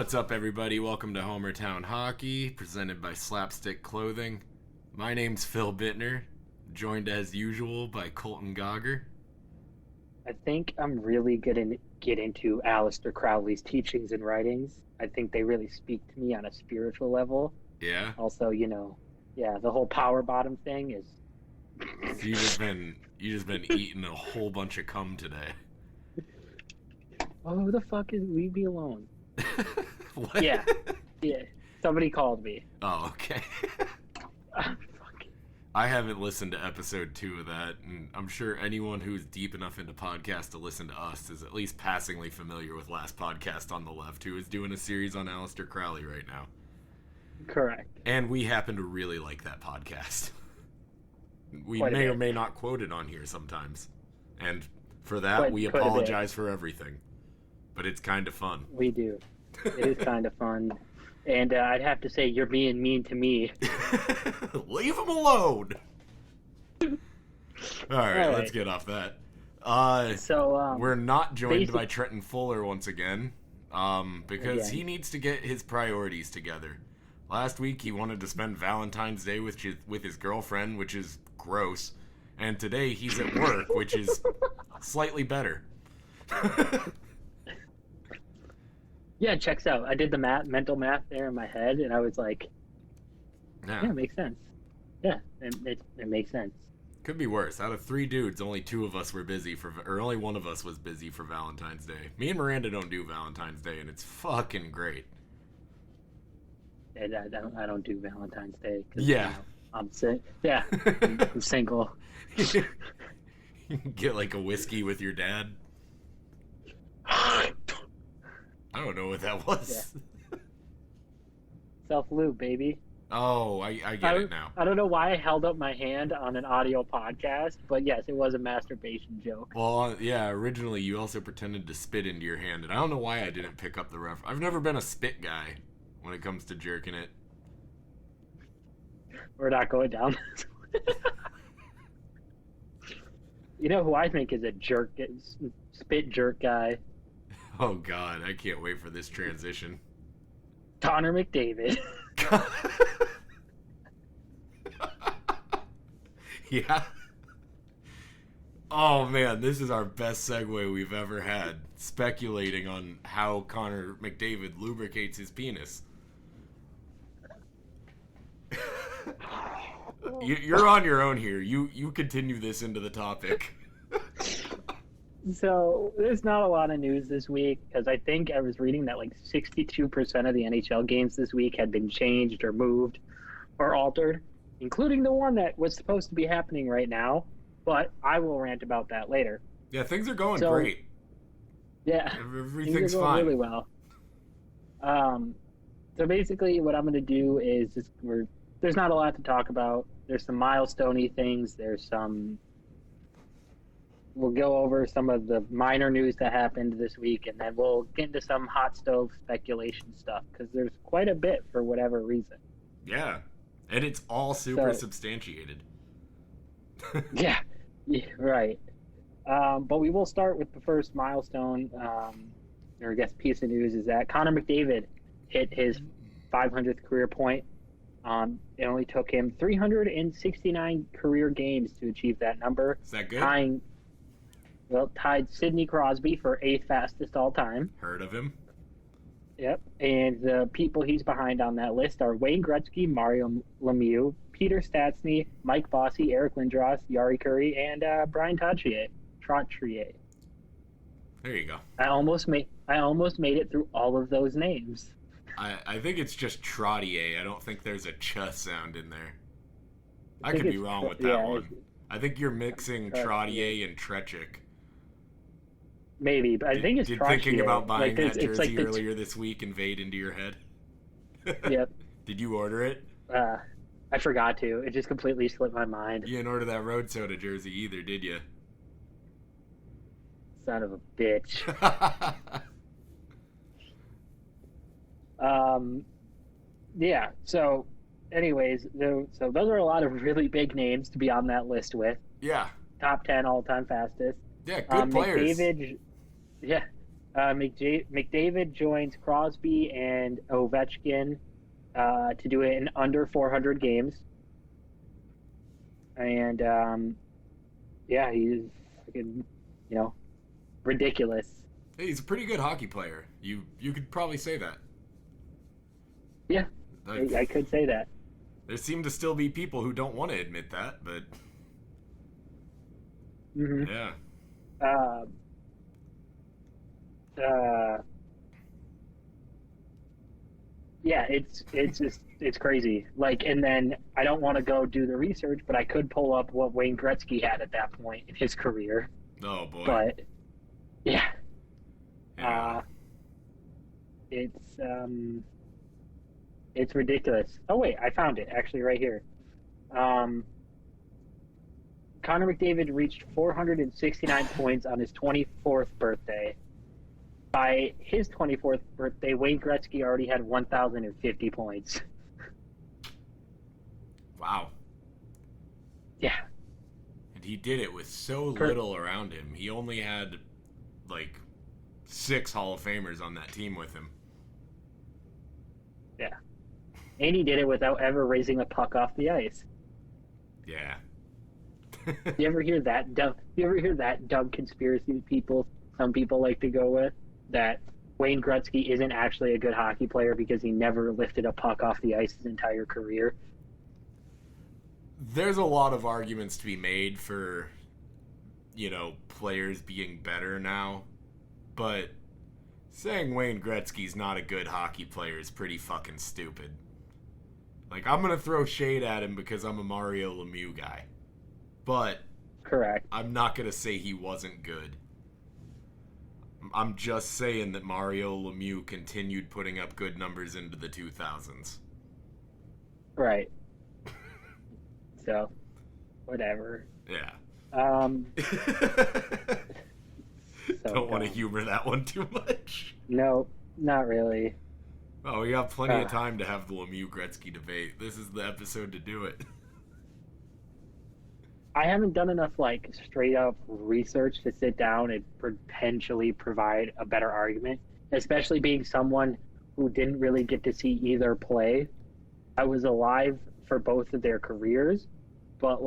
What's up, everybody? Welcome to Homertown Hockey, presented by Slapstick Clothing. My name's Phil Bittner, joined as usual by Colt and Gogger. I think I'm really going to get into Aleister Crowley's teachings and writings. I think they really speak to me on a spiritual level. Yeah? Also, the whole power bottom thing is... You just been eating a whole bunch of cum today. Oh, who the fuck is Leave Me Alone? What? Yeah. Somebody called me. Oh, okay. I haven't listened to episode 2 of that, and I'm sure anyone who's deep enough into podcasts to listen to us is at least passingly familiar with Last Podcast on the Left, who is doing a series on Aleister Crowley right now. Correct. And we happen to really like that podcast. We Quite may or may not quote it on here sometimes. And for that, we apologize for everything. But it's kind of fun. We do. It is kind of fun. And I'd have to say, you're being mean to me. Leave him alone! All right, let's get off that. We're not joined by Trenton Fuller once again, because he needs to get his priorities together. Last week, he wanted to spend Valentine's Day with his girlfriend, which is gross. And today, he's at work, which is slightly better. Yeah, it checks out. I did the mental math there in my head, and I was like, yeah, it makes sense. Yeah, it makes sense. Could be worse. Out of 3 dudes, only 2 of us were busy only one of us was busy for Valentine's Day. Me and Miranda don't do Valentine's Day, and it's fucking great. And I don't do Valentine's Day. Yeah. I'm I'm single. Get like a whiskey with your dad. I don't know what that was. Yeah. Self-lube, baby. Oh, I get it now. I don't know why I held up my hand on an audio podcast, but yes, it was a masturbation joke. Well, yeah, originally you also pretended to spit into your hand, and I don't know why I didn't pick up the ref. I've never been a spit guy when it comes to jerking it. We're not going down this one. You know who I think is a spit jerk guy? Oh, God, I can't wait for this transition. Connor McDavid. Yeah. Oh, man, this is our best segue we've ever had, speculating on how Connor McDavid lubricates his penis. You're on your own here. You continue this into the topic. So there's not a lot of news this week, because I think I was reading that like 62% of the NHL games this week had been changed or moved or altered, including the one that was supposed to be happening right now. But I will rant about that later. Yeah, things are going great. Yeah, everything's things are going fine. really well. So basically, what I'm going to do is there's not a lot to talk about. There's some milestone-y things. We'll go over some of the minor news that happened this week, and then we'll get into some hot stove speculation stuff, because there's quite a bit for whatever reason. Yeah, and it's all super substantiated. Yeah, right. But we will start with the first milestone, or I guess piece of news, is that Connor McDavid hit his 500th career point. It only took him 369 career games to achieve that number. Is that good? Tied Sidney Crosby for 8th fastest all time. Heard of him. Yep. And the people he's behind on that list are Wayne Gretzky, Mario Lemieux, Peter Stastny, Mike Bossy, Eric Lindros, Yari Curry, and Brian Trottier. There you go. I almost made it through all of those names. I think it's just Trottier. I don't think there's a ch sound in there. I could be wrong with that one. I think you're mixing Trottier and Trechik. Maybe, but I think it's Trottier. Thinking about buying that jersey earlier this week invade into your head? Yep. Did you order it? I forgot to. It just completely slipped my mind. You didn't order that Road Soda jersey either, did you? Son of a bitch. Yeah, so anyways, so those are a lot of really big names to be on that list with. Yeah. Top 10 all-time fastest. Yeah, good players. McDavid, yeah. McDavid joins Crosby and Ovechkin to do it in under 400 games. And, he's fucking, ridiculous. Hey, he's a pretty good hockey player. You could probably say that. Yeah, I could say that. There seem to still be people who don't want to admit that, but... Mm-hmm. Yeah. It's crazy. Like, and then I don't want to go do the research, but I could pull up what Wayne Gretzky had at that point in his career. Oh boy. But yeah. It's ridiculous. Oh wait, I found it actually right here. Connor McDavid reached 469 points on his 24th birthday. By his 24th birthday, Wayne Gretzky already had 1,050 points. Wow. Yeah. And he did it with so little around him. He only had, 6 Hall of Famers on that team with him. Yeah. And he did it without ever raising a puck off the ice. Yeah. You ever hear that dumb conspiracy some people like to go with? That Wayne Gretzky isn't actually a good hockey player because he never lifted a puck off the ice his entire career. There's a lot of arguments to be made for, players being better now. But saying Wayne Gretzky's not a good hockey player is pretty fucking stupid. I'm going to throw shade at him because I'm a Mario Lemieux guy. But correct. I'm not going to say he wasn't good. I'm just saying that Mario Lemieux continued putting up good numbers into the 2000s. Right. So, whatever. Yeah. Don't want to humor that one too much. No, not really. Oh, we got plenty of time to have the Lemieux-Gretzky debate. This is the episode to do it. I haven't done enough straight up research to sit down and potentially provide a better argument, especially being someone who didn't really get to see either play. I was alive for both of their careers, but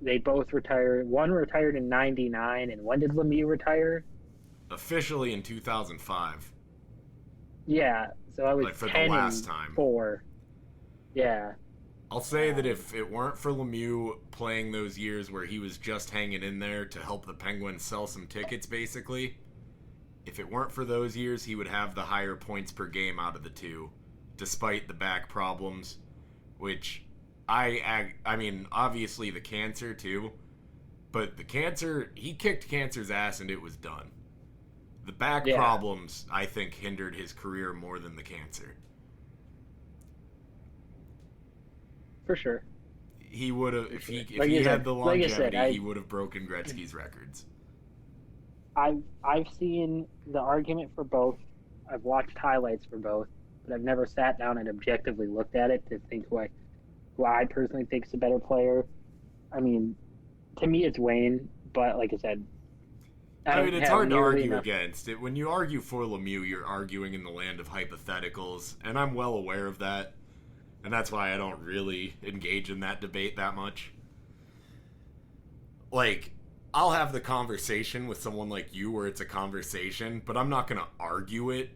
they both retired. One retired in '99, and when did Lemieux retire? Officially in 2005. Yeah, so I was for 10 the last time. 4. Yeah. I'll say that if it weren't for Lemieux playing those years where he was just hanging in there to help the Penguins sell some tickets, basically, if it weren't for those years, he would have the higher points per game out of the two, despite the back problems, which I mean, obviously the cancer too, but the cancer, he kicked cancer's ass and it was done. The back problems, I think, hindered his career more than the cancer. For sure. He would have, if he had the longevity, he would have broken Gretzky's records. I've seen the argument for both. I've watched highlights for both, but I've never sat down and objectively looked at it to think who I personally think is a better player. I mean, to me, it's Wayne, but like I said, it's hard to argue against it. When you argue for Lemieux, you're arguing in the land of hypotheticals, and I'm well aware of that. And that's why I don't really engage in that debate that much. I'll have the conversation with someone like you where it's a conversation, but I'm not going to argue it,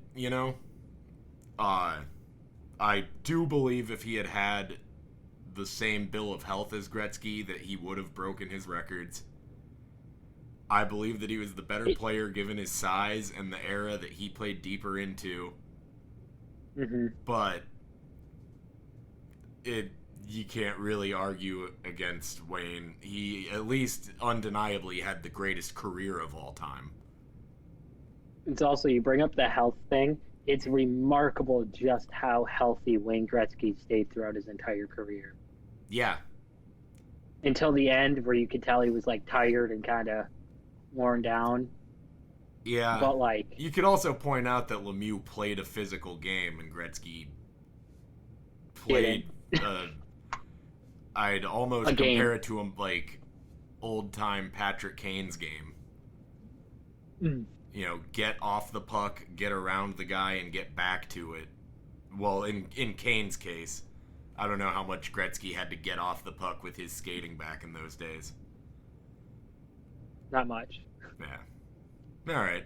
I do believe if he had had the same bill of health as Gretzky, that he would have broken his records. I believe that he was the better player given his size and the era that he played deeper into. Mm-hmm. But you can't really argue against Wayne. He at least undeniably had the greatest career of all time. It's also, you bring up the health thing. It's remarkable just how healthy Wayne Gretzky stayed throughout his entire career. Yeah. Until the end, where you could tell he was tired and kind of worn down. Yeah. But you could also point out that Lemieux played a physical game and Gretzky played I'd almost compare it to him old time Patrick Kane's game. get off the puck, get around the guy, and get back to it. Well, in Kane's case, I don't know how much Gretzky had to get off the puck with his skating back in those days. Not much. Yeah. All right.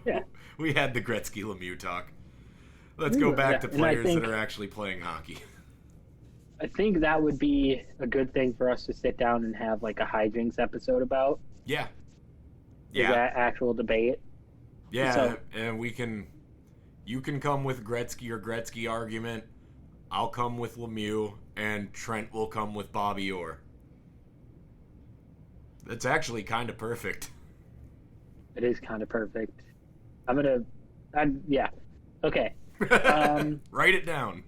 Yeah. We had the Gretzky Lemieux talk. Let's go back to players that are actually playing hockey. I think that would be a good thing for us to sit down and have like a hijinks episode about. Yeah. Yeah. That actual debate. Yeah, so, and you can come with your Gretzky argument. I'll come with Lemieux, and Trent will come with Bobby Orr. That's actually kind of perfect. It is kind of perfect. Yeah. Okay. Write it down.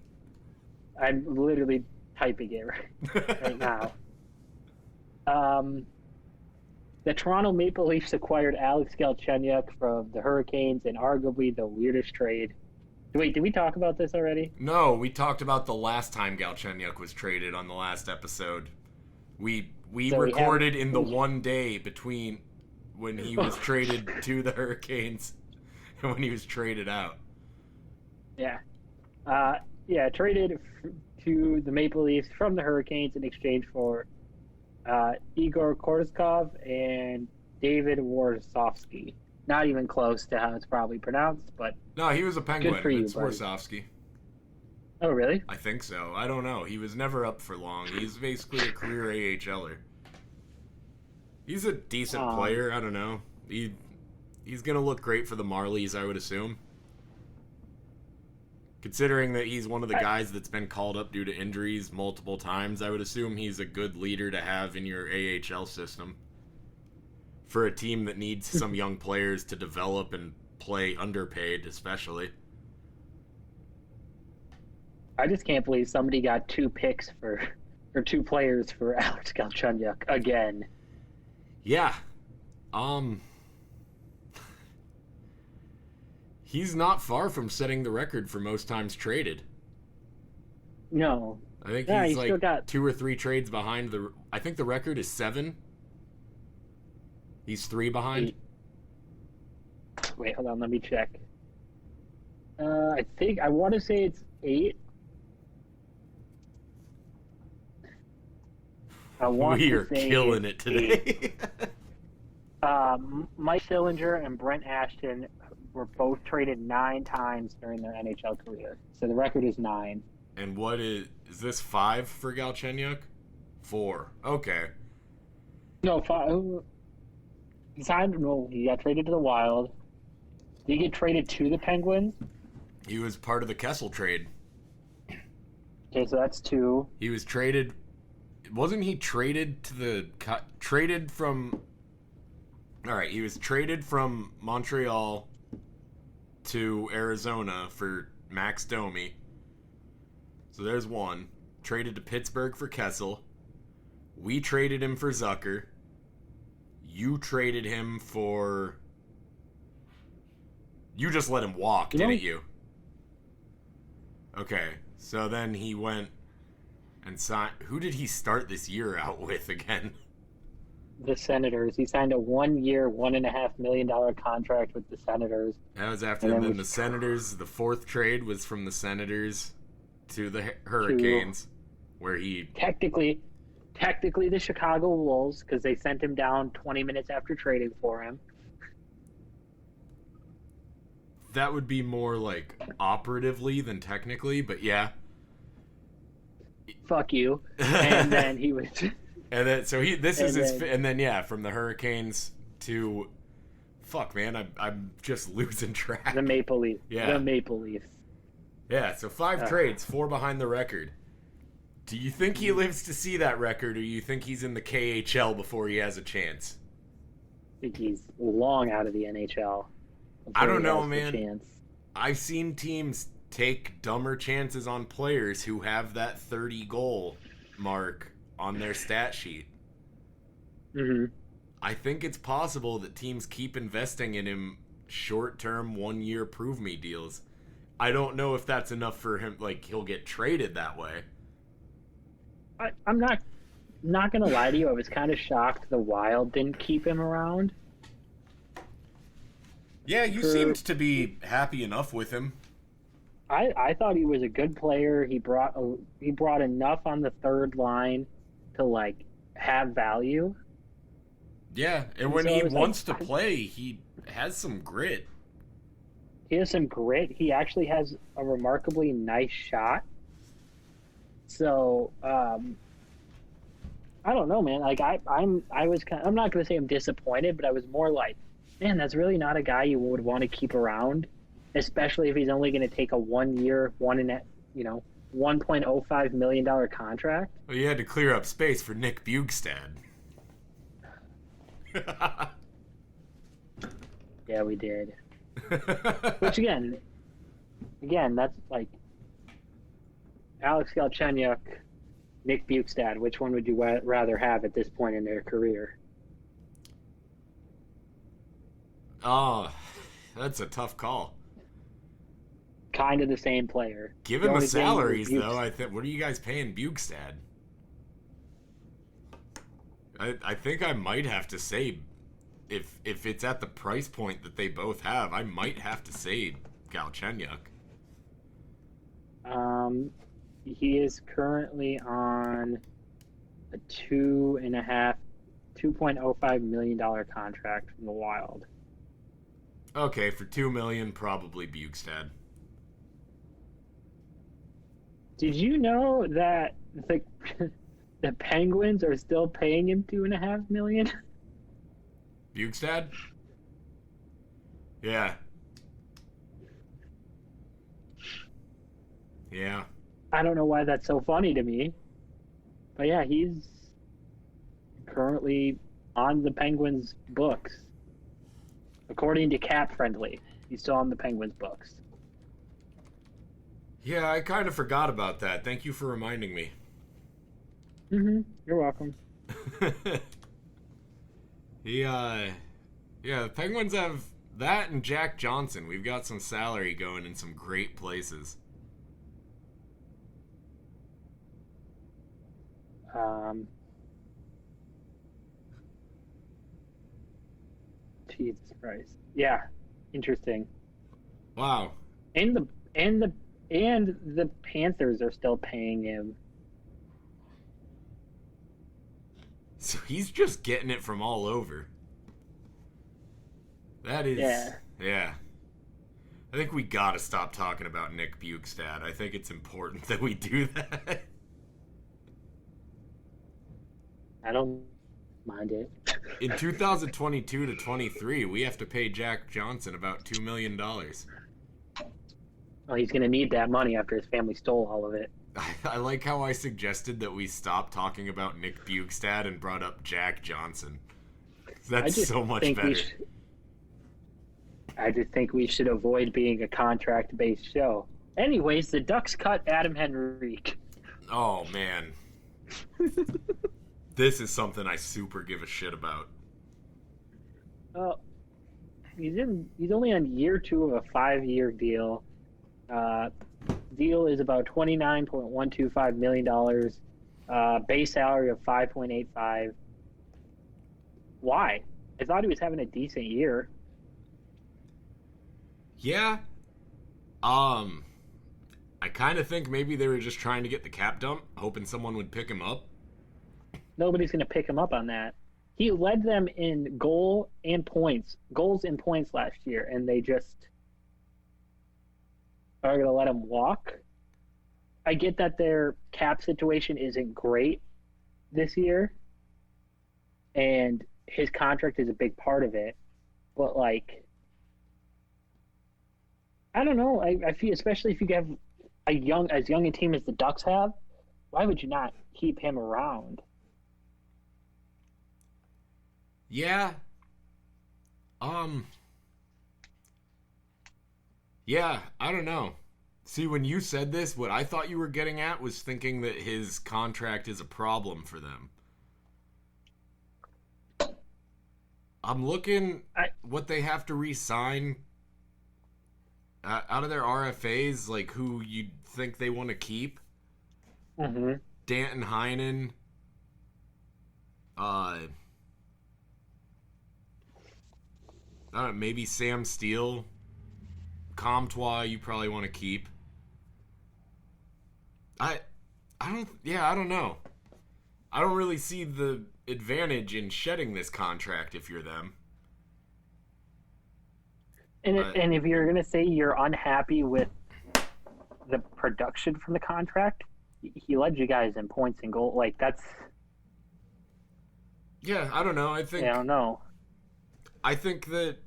I'm literally typing it right now. The Toronto Maple Leafs acquired Alex Galchenyuk from the Hurricanes in arguably the weirdest trade. Wait, did we talk about this already? No, we talked about the last time Galchenyuk was traded on the last episode. We recorded in the one day between when he was traded to the Hurricanes and when he was traded out. Yeah. Traded to the Maple Leafs from the Hurricanes in exchange for Igor Korskov and David Warsofsky. Not even close to how it's probably pronounced, but no, he was a Penguin. Good for you, it's Warsofsky. Oh, really? I think so. I don't know. He was never up for long. He's basically a career AHLer. He's a decent player. I don't know. He's gonna look great for the Marlies, I would assume. Considering that he's one of the guys that's been called up due to injuries multiple times, I would assume he's a good leader to have in your AHL system. For a team that needs some young players to develop and play underpaid, especially. I just can't believe somebody got 2 picks or 2 players for Alex Galchenyuk again. Yeah. He's not far from setting the record for most times traded. No. I think he's like got 2 or 3 trades behind I think the record is 7. He's 3 behind. Wait, hold on, let me check. I want to say it's 8. We are killing it today. Mike Sillinger and Brent Ashton were both traded 9 times during their NHL career. So the record is 9. And what is this 5 for Galchenyuk? 4. Okay. No, 5. He got traded to the Wild. Did he get traded to the Penguins? He was part of the Kessel trade. Okay, so that's 2. He was traded. Wasn't he traded traded from? All right, he was traded from Montreal to Arizona for Max Domi. So there's 1. Traded to Pittsburgh for Kessel. We traded him for Zucker. You traded him for... You just let him walk, didn't you? Okay, so then he went and signed... Who did he start this year out with again? The Senators. He signed a 1-year, $1.5 million contract with the Senators. That was after then the Senators. The 4th trade was from the Senators to the Hurricanes, where he... Technically the Chicago Wolves, because they sent him down 20 minutes after trading for him. That would be more like operatively than technically, but yeah. Fuck you. And then he was... And then from the Hurricanes to... Fuck, man, I'm just losing track. The Maple Leafs. Yeah. The Maple Leafs. Yeah, so 5 trades, 4 behind the record. Do you think he lives to see that record, or you think he's in the KHL before he has a chance? I think he's long out of the NHL. I don't know, man. I've seen teams take dumber chances on players who have that 30-goal mark on their stat sheet. Mm-hmm. I think it's possible that teams keep investing in him short-term, 1-year prove-me deals. I don't know if that's enough for him, like, he'll get traded that way. I'm not going to lie to you. I was kind of shocked the Wild didn't keep him around. Yeah, you seemed to be happy enough with him. I thought he was a good player. He brought enough on the third line to like have value. Yeah, and when he wants to play, he has some grit. He has some grit. He actually has a remarkably nice shot. So I don't know, man. Like I'm not going to say I'm disappointed, but I was more like, man, that's really not a guy you would want to keep around, especially if he's only going to take a 1 year, $1.05 million contract. Well, you had to clear up space for Nick Bjugstad. Yeah, we did. Which again, that's like Alex Galchenyuk, Nick Bjugstad. Which one would you rather have at this point in their career? Oh, that's a tough call. Kind of the same player. Given the salaries, though, I think. What are you guys paying Bjugstad? I think I might have to say, if it's at the price point that they both have, I might have to say Galchenyuk. He is currently on a $2.05 million contract from the Wild. Okay, for $2 million, probably Bjugstad. Did you know that the Penguins are still paying him $2.5 million? Bjugstad? Yeah. Yeah. I don't know why that's so funny to me. But yeah, he's currently on the Penguins' books. According to Cap Friendly, he's still on the Penguins' books. Yeah, I kind of forgot about that. Thank you for reminding me. You're welcome. Yeah, the Penguins have that and Jack Johnson. We've got some salary going in some great places. Jesus Christ. Yeah, interesting. Wow. And the Panthers are still paying him. So he's just getting it from all over. That is... Yeah. I think we gotta stop talking about Nick Bjugstad. I think it's important that we do that. I don't mind it. In 2022 to 23, we have to pay Jack Johnson about $2 million. Well, he's going to need that money after his family stole all of it. I like how I suggested that we stop talking about Nick Bjugstad and brought up Jack Johnson. That's so much better. I just think we should avoid being a contract-based show. Anyways, the Ducks cut Adam Henrique. Oh, man. This is something I super give a shit about. He's only on year 2 of a 5-year deal. Deal is about $29.125 million. Base salary of $5.85. Why? I thought he was having a decent year. Yeah. I kind of think maybe they were just trying to get the cap dump, hoping someone would pick him up. Nobody's going to pick him up on that. He led them in goals and points last year, and they just are going to let him walk. I get that their cap situation isn't great this year, and his contract is a big part of it. But, like, I don't know. I feel, especially if you have as young a team as the Ducks have, why would you not keep him around? Yeah. Yeah, I don't know. See, when you said this, what I thought you were getting at was thinking that his contract is a problem for them. I'm looking what they have to re-sign out of their RFAs, like who you think they want to keep. Mm-hmm. Danton Heinen. maybe Sam Steele. Comtois you probably want to keep. I don't know. I don't really see the advantage in shedding this contract if you're them. And if you're going to say you're unhappy with the production from the contract, he led you guys in points and goal. Like, that's... Yeah, I don't know. I don't know. I think that,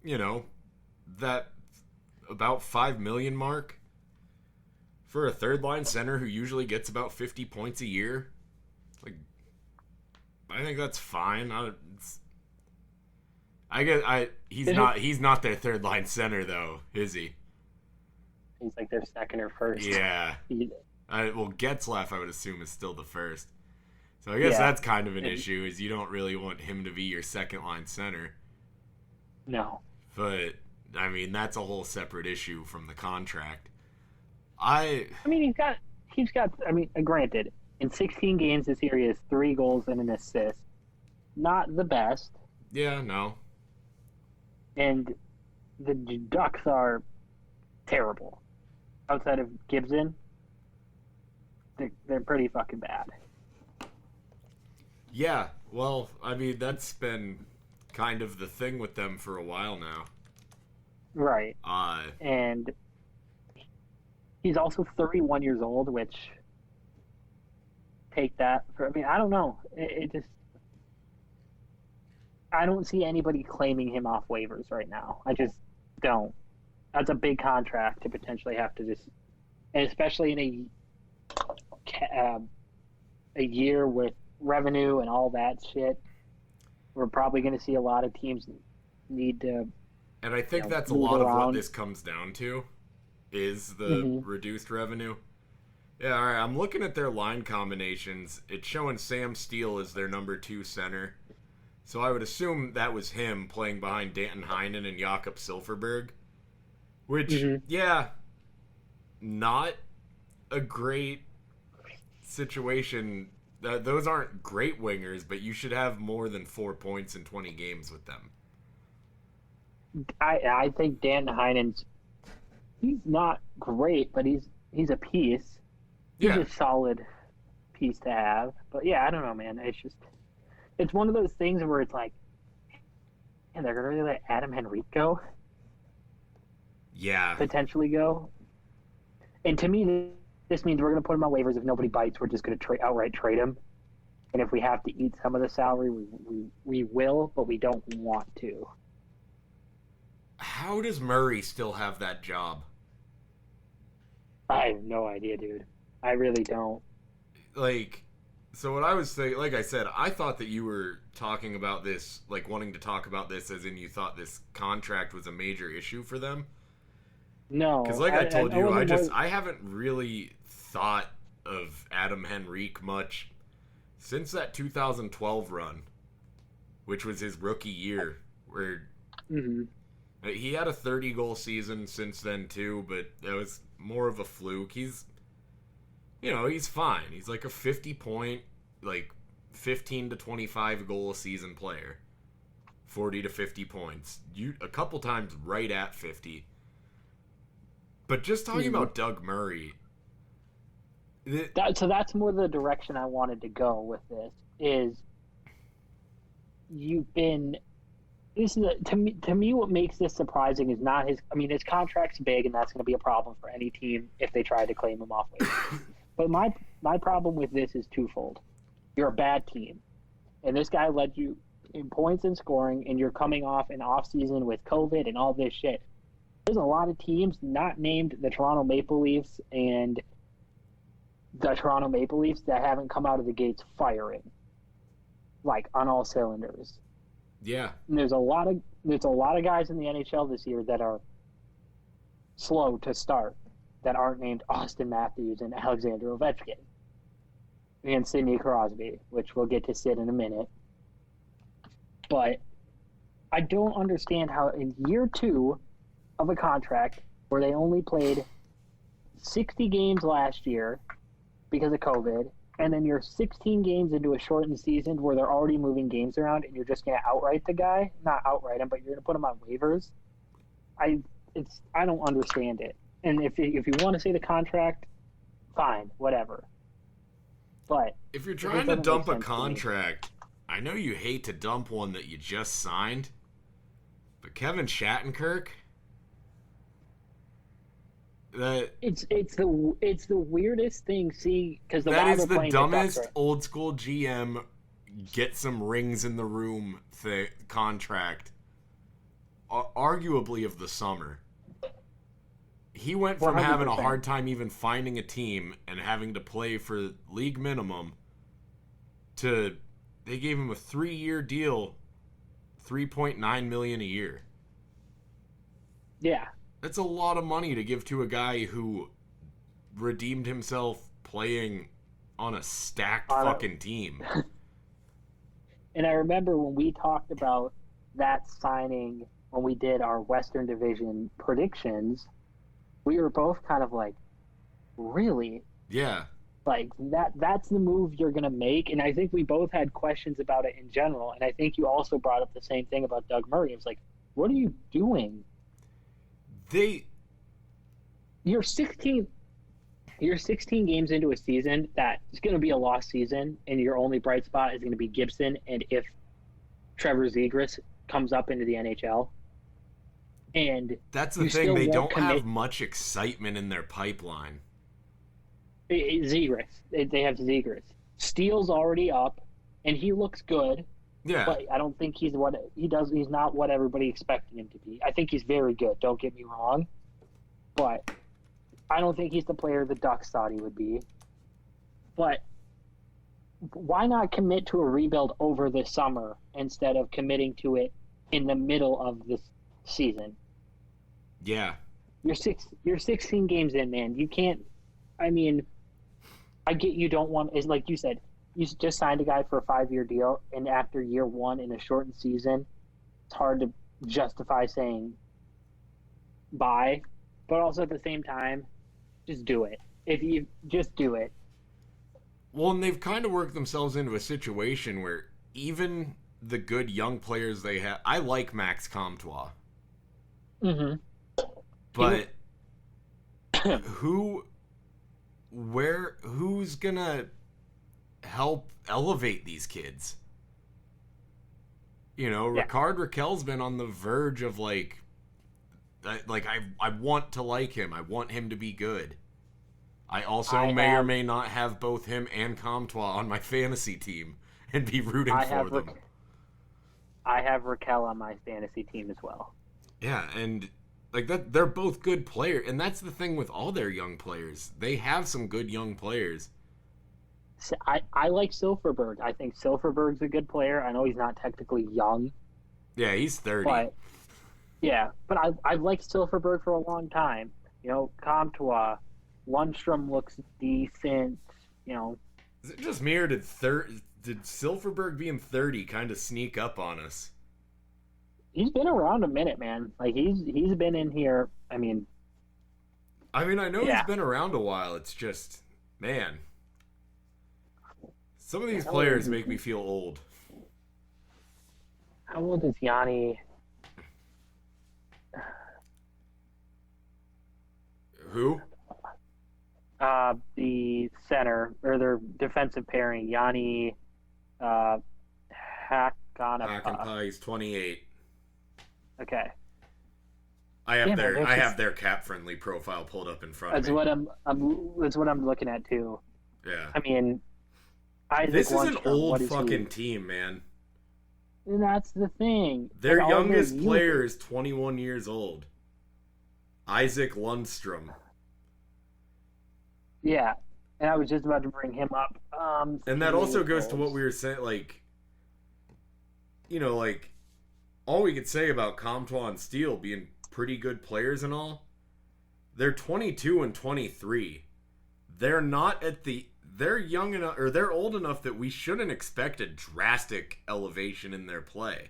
that about $5 million mark for a third-line center who usually gets about 50 points a year, like, I think that's fine. He's not their third-line center, though, is he? He's like their second or first. Yeah. Getzlaff, I would assume, is still the first. So I guess that's kind of an issue, is you don't really want him to be your second-line center. No. But, I mean, that's a whole separate issue from the contract. Granted, in 16 games this year, he has 3 goals and an assist. Not the best. Yeah, no. And the Ducks are terrible. Outside of Gibson, they're pretty fucking bad. Yeah, well, I mean, that's been kind of the thing with them for a while now. Right. And he's also 31 years old, which, take that for, I don't know. It just, I don't see anybody claiming him off waivers right now. I just don't. That's a big contract to potentially have to just, and especially in a year with revenue and all that shit, we're probably going to see a lot of teams need to. And I think that's a lot of what this comes down to, is the reduced revenue. Yeah, all right. I'm looking at their line combinations. It's showing Sam Steele as their number 2 center. So I would assume that was him playing behind Danton Heinen and Jakob Silfverberg. Which, not a great situation. Those aren't great wingers, but you should have more than 4 points in 20 games with them. I think Danton Heinen's, he's not great, but he's a piece. He's a solid piece to have. But yeah, I don't know, man. It's one of those things where it's like, and they're gonna really let Adam Henrique go. Yeah. Potentially go. And to me, this means we're going to put him on waivers. If nobody bites, we're just going to outright trade him. And if we have to eat some of the salary, we will, but we don't want to. How does Murray still have that job? I have no idea, dude. I really don't. So what I was saying, like I said, I thought that you were talking about this, wanting to talk about this as in you thought this contract was a major issue for them. No, because I told you, I haven't really thought of Adam Henrique much since that 2012 run, which was his rookie year, where he had a 30-goal season since then too, but that was more of a fluke. He's fine. He's like a 50-point, 15 to 25 goal a season player, 40 to 50 points. A couple times right at 50. But just talking about Doug Murray. So that's more the direction I wanted to go with this. Is to me what makes this surprising is not his. His contract's big, and that's going to be a problem for any team if they try to claim him off waivers. But my problem with this is twofold. You're a bad team, and this guy led you in points and scoring, and you're coming off an off season with COVID and all this shit. There's a lot of teams not named the Toronto Maple Leafs and the Toronto Maple Leafs that haven't come out of the gates firing, on all cylinders. Yeah. And there's a lot of guys in the NHL this year that are slow to start, that aren't named Austin Matthews and Alexander Ovechkin and Sidney Crosby, which we'll get to Sid in a minute. But I don't understand how in year 2 of a contract where they only played 60 games last year because of COVID and then you're 16 games into a shortened season where they're already moving games around, and you're just going to outright the guy, not outright him, but you're going to put him on waivers. I don't understand it. And if you want to say the contract, fine, whatever. But if you're trying to dump a contract, I know you hate to dump one that you just signed, but Kevin Shattenkirk, it's the weirdest thing. See, because that is the dumbest old school GM get some rings in the room contract, arguably of the summer. He went from 100%. Having a hard time even finding a team and having to play for league minimum to they gave him a 3-year deal, $3.9 million a year. Yeah. That's a lot of money to give to a guy who redeemed himself playing on a stacked fucking team. And I remember when we talked about that signing when we did our Western Division predictions, we were both kind of like, really? Yeah. Like, that's the move you're going to make. And I think we both had questions about it in general. And I think you also brought up the same thing about Doug Murray. It was like, what are you doing? You're 16 games into a season that is going to be a lost season, and your only bright spot is going to be Gibson, and if Trevor Zegras comes up into the NHL. And that's the thing, they don't have much excitement in their pipeline. Zegras. They have Zegras. Steele's already up, and he looks good. Yeah. But I don't think he's not what everybody expected him to be. I think he's very good, don't get me wrong. But I don't think he's the player the Ducks thought he would be. But why not commit to a rebuild over the summer instead of committing to it in the middle of this season? Yeah. You're 16 games in, man. You can't. I mean, I get you don't want. Is like you said, you just signed a guy for a 5-year deal, and after year one in a shortened season, it's hard to justify saying bye. But also at the same time, just do it. If you just do it. Well, and they've kind of worked themselves into a situation where even the good young players they have, I like Max Comtois. Mm-hmm. But who's gonna help elevate these kids? You know, yeah. Ricard Raquel's been on the verge of I want to like him. I want him to be good. I also may or may not have both him and Comtois on my fantasy team and be rooting for them. I have Raquel on my fantasy team as well. Yeah, and like that, they're both good players, and that's the thing with all their young players. They have some good young players. I like Silfverberg. I think Silfverberg's a good player. I know he's not technically young. Yeah, he's 30. But I've liked Silfverberg for a long time. You know, Comtois, Lundstrom looks decent. You know, is it just me or did Silfverberg being 30 kind of sneak up on us? He's been around a minute, man. Like he's been in here. I know he's been around a while. It's just, man, some of these players make me feel old. How old is Yanni? Who? The center or their defensive pairing, Yanni Hakanpää. He's 28. Okay. I have their cap friendly profile pulled up in front of me. That's what I'm looking at too. Yeah. I mean, this is an old fucking team, man. And that's the thing. Their youngest player is 21 years old. Isaac Lundstrom. Yeah, and I was just about to bring him up. And that also goes to what we were saying, all we could say about Comtois and Steele being pretty good players and all, they're 22 and 23. They're not they're young enough, or they're old enough that we shouldn't expect a drastic elevation in their play.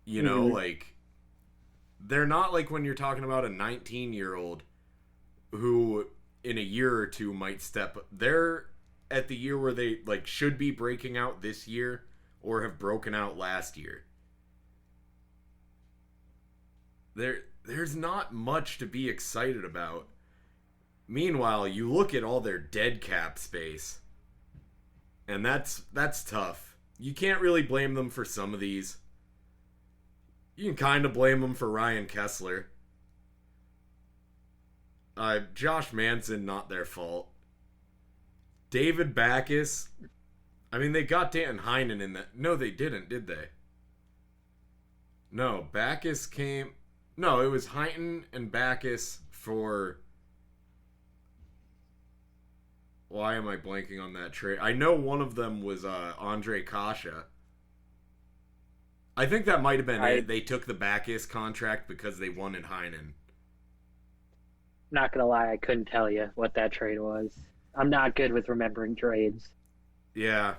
You know, they're not like when you're talking about a 19-year-old who in a year or two might step. They're at the year where they like should be breaking out this year or have broken out last year. There's not much to be excited about. Meanwhile, you look at all their dead cap space, and that's tough. You can't really blame them for some of these. You can kind of blame them for Ryan Kessler. Josh Manson, not their fault. David Backes. I mean, they got Dan Heinen in that. No, they didn't, did they? No, Backes came... No, it was Heinen and Backes for... Why am I blanking on that trade? I know one of them was Andre Kasha. I think that might have been it. They took the Backes contract because they wanted Heinen. Not gonna lie, I couldn't tell you what that trade was. I'm not good with remembering trades. Yeah,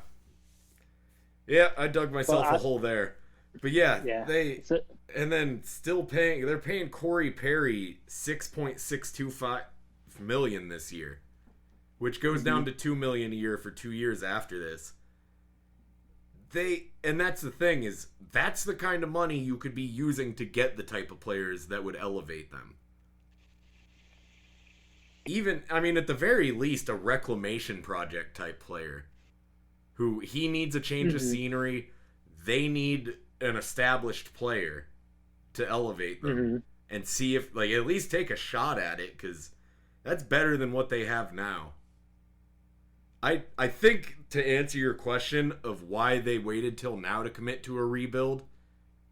I dug myself a hole there. But and then still paying. They're paying Corey Perry $6.625 million this year, which goes down to $2 million a year for 2 years after this. And that's the thing is that's the kind of money you could be using to get the type of players that would elevate them. Even, I mean, at the very least, a reclamation project type player who he needs a change of scenery. They need an established player to elevate them and see if, like, at least take a shot at it, because that's better than what they have now. I think to answer your question of why they waited till now to commit to a rebuild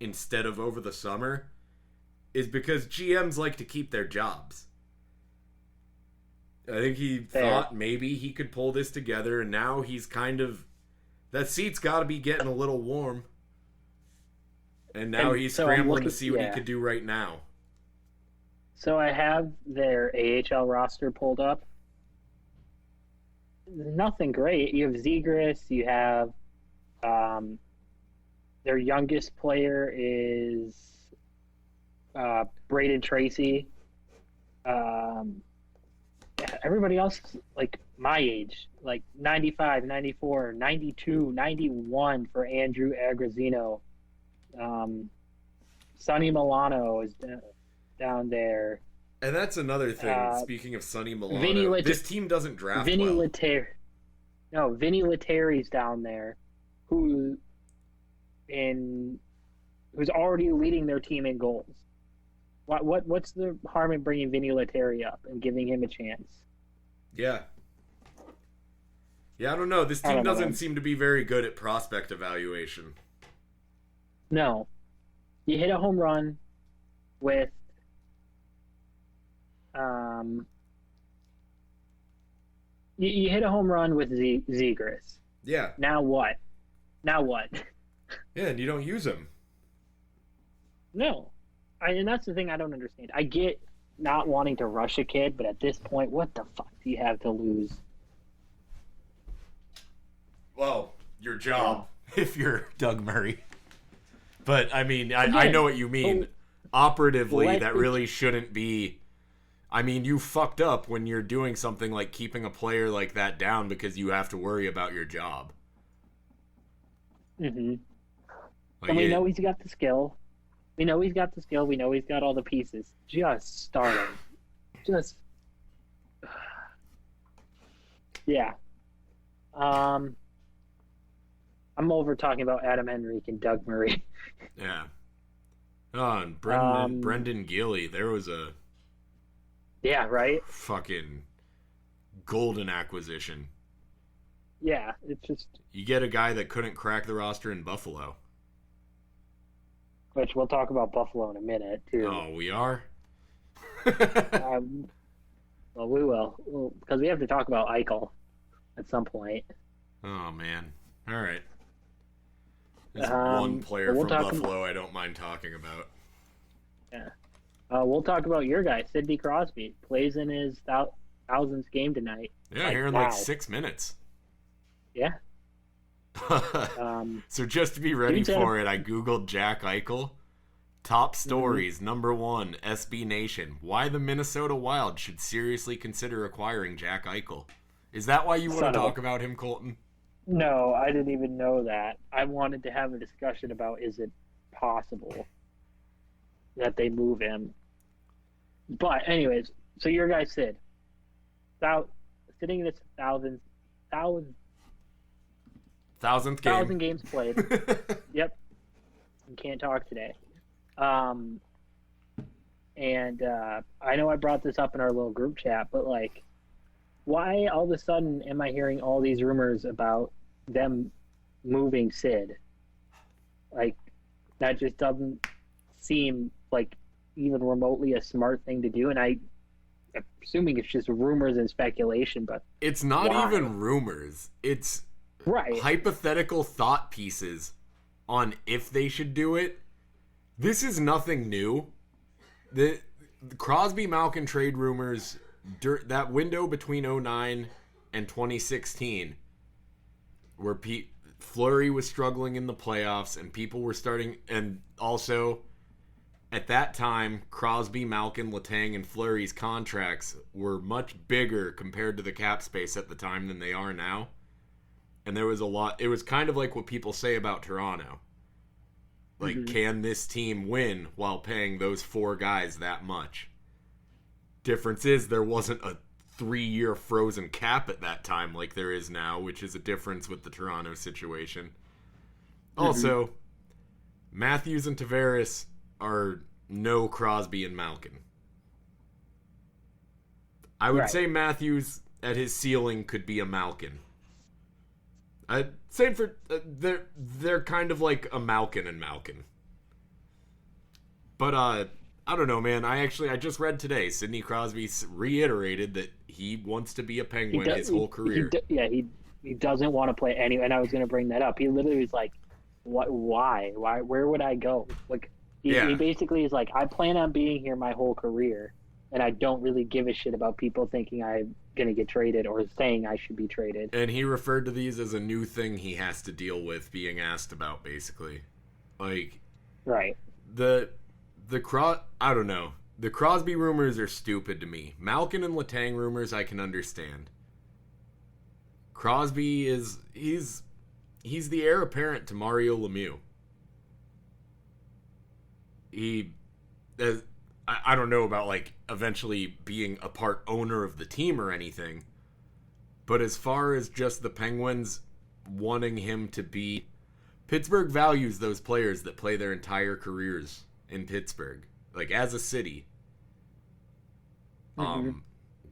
instead of over the summer is because GMs like to keep their jobs. I think he thought maybe he could pull this together, and now he's kind of... That seat's got to be getting a little warm. And now he's scrambling to see what he could do right now. So I have their AHL roster pulled up. Nothing great. You have Zegras. You have their youngest player is Braden Tracy. Everybody else, like my age, like 95, 94, 92, 91 for Andrew Agrazino. Sonny Milano is down there. And that's another thing, speaking of Sonny Milano, this team doesn't draft well. Vinny Lettieri's down there, who's already leading their team in goals. What's the harm in bringing Vinny Lettieri up and giving him a chance? Yeah, I don't know. This team doesn't seem to be very good at prospect evaluation. No. You hit a home run with you hit a home run with Zegras. Yeah. Now what? Yeah, and you don't use him. No. And that's the thing I don't understand. I get not wanting to rush a kid, but at this point, what the fuck do you have to lose? Well, your job, if you're Doug Murray. But, I mean, I know what you mean. Operatively, that really shouldn't be... I mean, you fucked up when you're doing something like keeping a player like that down because you have to worry about your job. Mm-hmm. And we know he's got the skill. We know he's got all the pieces. Just start him. Yeah. I'm over talking about Adam Henrique and Doug Murray. Yeah. Oh, and Brendan Gilly. There was a... Yeah, right? Fucking golden acquisition. Yeah, it's just... You get a guy that couldn't crack the roster in Buffalo. Which we'll talk about Buffalo in a minute, too. Oh, we are? Well, we will. Because we have to talk about Eichel at some point. Oh, man. All right. There's one player from Buffalo I don't mind talking about. Yeah. We'll talk about your guy, Sidney Crosby. Plays in his 1000th game tonight. Yeah, here in like 6 minutes. Yeah. So just to be ready for it, I Googled Jack Eichel. Top stories. Number 1, SB Nation. Why the Minnesota Wild should seriously consider acquiring Jack Eichel. Is that why you want to talk about him, Colton? No, I didn't even know that. I wanted to have a discussion about, is it possible that they move him? But anyways, so your guy Sid, sitting in his thousandth games played. Yep, you can't talk today. And I know I brought this up in our little group chat, but like, why all of a sudden am I hearing all these rumors about them moving Sid? Like, that just doesn't seem like even remotely a smart thing to do. And I'm assuming it's just rumors and speculation, but it's not even rumors. It's hypothetical thought pieces on if they should do it. This is nothing new. The Crosby-Malkin trade rumors, that window between 2009 and 2016, where Fleury was struggling in the playoffs and people were starting, and also at that time, Crosby, Malkin, Letang, and Fleury's contracts were much bigger compared to the cap space at the time than they are now. And there was a lot, it was kind of like what people say about Toronto. Like, can this team win while paying those 4 guys that much? Difference is there wasn't a 3-year frozen cap at that time like there is now, which is a difference with the Toronto situation. Also, Matthews and Tavares are no Crosby and Malkin. I would say Matthews at his ceiling could be a Malkin. Same for they're kind of like a Malkin and Malkin. But I don't know, man. I just read today Sidney Crosby reiterated that he wants to be a Penguin his whole career. He doesn't want to play any. And I was going to bring that up. He literally was like, "What? Why? Where would I go?" Like he basically is like, "I plan on being here my whole career, and I don't really give a shit about people thinking I'm gonna get traded or saying I should be traded." And he referred to these as a new thing he has to deal with being asked about, basically. Like, I don't know. The Crosby rumors are stupid to me. Malkin and Letang rumors I can understand. Crosby he's the heir apparent to Mario Lemieux. I don't know about like eventually being a part owner of the team or anything, but as far as just the Penguins wanting him to be, Pittsburgh values those players that play their entire careers in Pittsburgh, like as a city.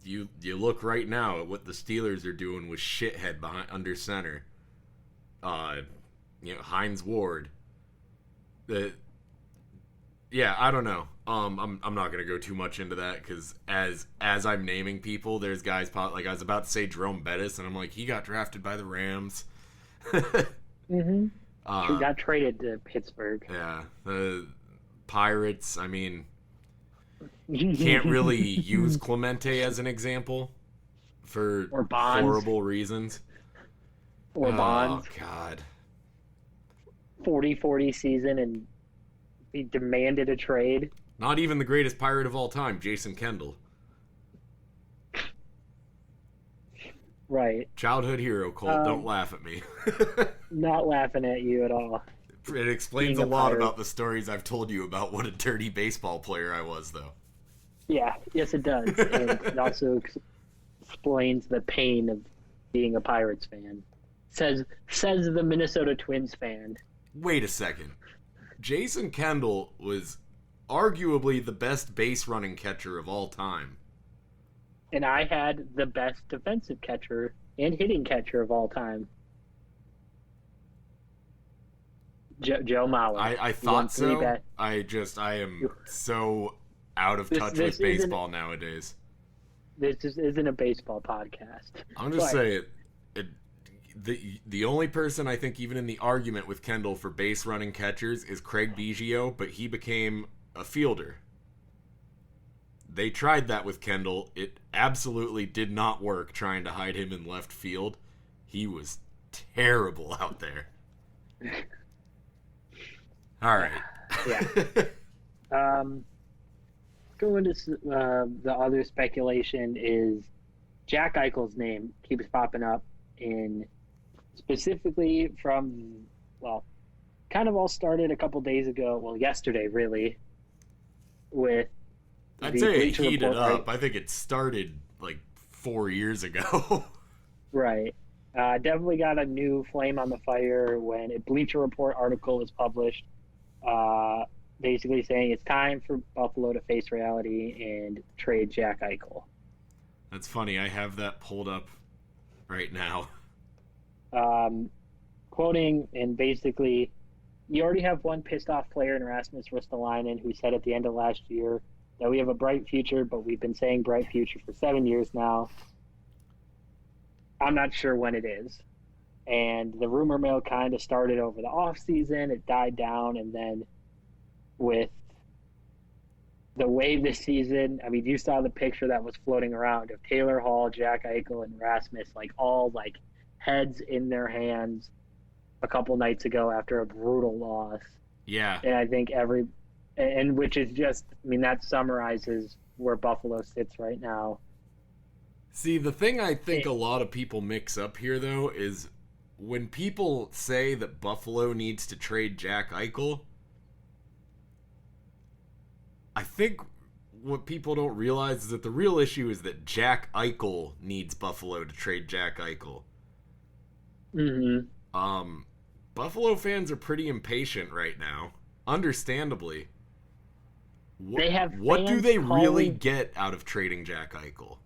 You look right now at what the Steelers are doing with shithead under center. Hines Ward. I don't know. I'm not gonna go too much into that because as I'm naming people, there's guys like I was about to say Jerome Bettis, and I'm like, he got drafted by the Rams. He got traded to Pittsburgh. Yeah, the Pirates. I mean, you can't really use Clemente as an example for horrible reasons. Or Bonds. Oh God. 40-40 season, and he demanded a trade. Not even the greatest Pirate of all time, Jason Kendall. Right. Childhood hero, Colt. Don't laugh at me. Not laughing at you at all. It explains a lot about the stories I've told you about what a dirty baseball player I was, though. Yeah, yes it does. And it also explains the pain of being a Pirates fan. Says the Minnesota Twins fan. Wait a second. Jason Kendall was arguably the best base running catcher of all time. And I had the best defensive catcher and hitting catcher of all time. Joe Mauer. I thought so. I am so out of touch with baseball nowadays. This just isn't a baseball podcast. I'm just saying, the only person I think even in the argument with Kendall for base running catchers is Craig Biggio, but he became a fielder. They tried that with Kendall. It absolutely did not work trying to hide him in left field. He was terrible out there. All right. Yeah. Going to the other speculation is Jack Eichel's name keeps popping up specifically from, kind of all started a couple days ago. Well, yesterday, really, with I'd say it heated up. Right? I think it started like 4 years ago. Right. Definitely got a new flame on the fire when a Bleacher Report article was published, basically saying it's time for Buffalo to face reality and trade Jack Eichel. That's funny. I have that pulled up right now. Quoting, and basically, you already have one pissed off player in Rasmus Ristolainen who said at the end of last year that we have a bright future, but we've been saying bright future for 7 years now. I'm not sure when it is. And the rumor mill kind of started over the offseason. It died down, and then with the wave this season, I mean, you saw the picture that was floating around of Taylor Hall, Jack Eichel, and Rasmus, all heads in their hands a couple nights ago after a brutal loss. Yeah. And I think which is just, I mean, that summarizes where Buffalo sits right now. See, the thing I think a lot of people mix up here, though, is when people say that Buffalo needs to trade Jack Eichel, I think what people don't realize is that the real issue is that Jack Eichel needs Buffalo to trade Jack Eichel. Mm-hmm. Buffalo fans are pretty impatient right now, understandably. What do they really get out of trading Jack Eichel?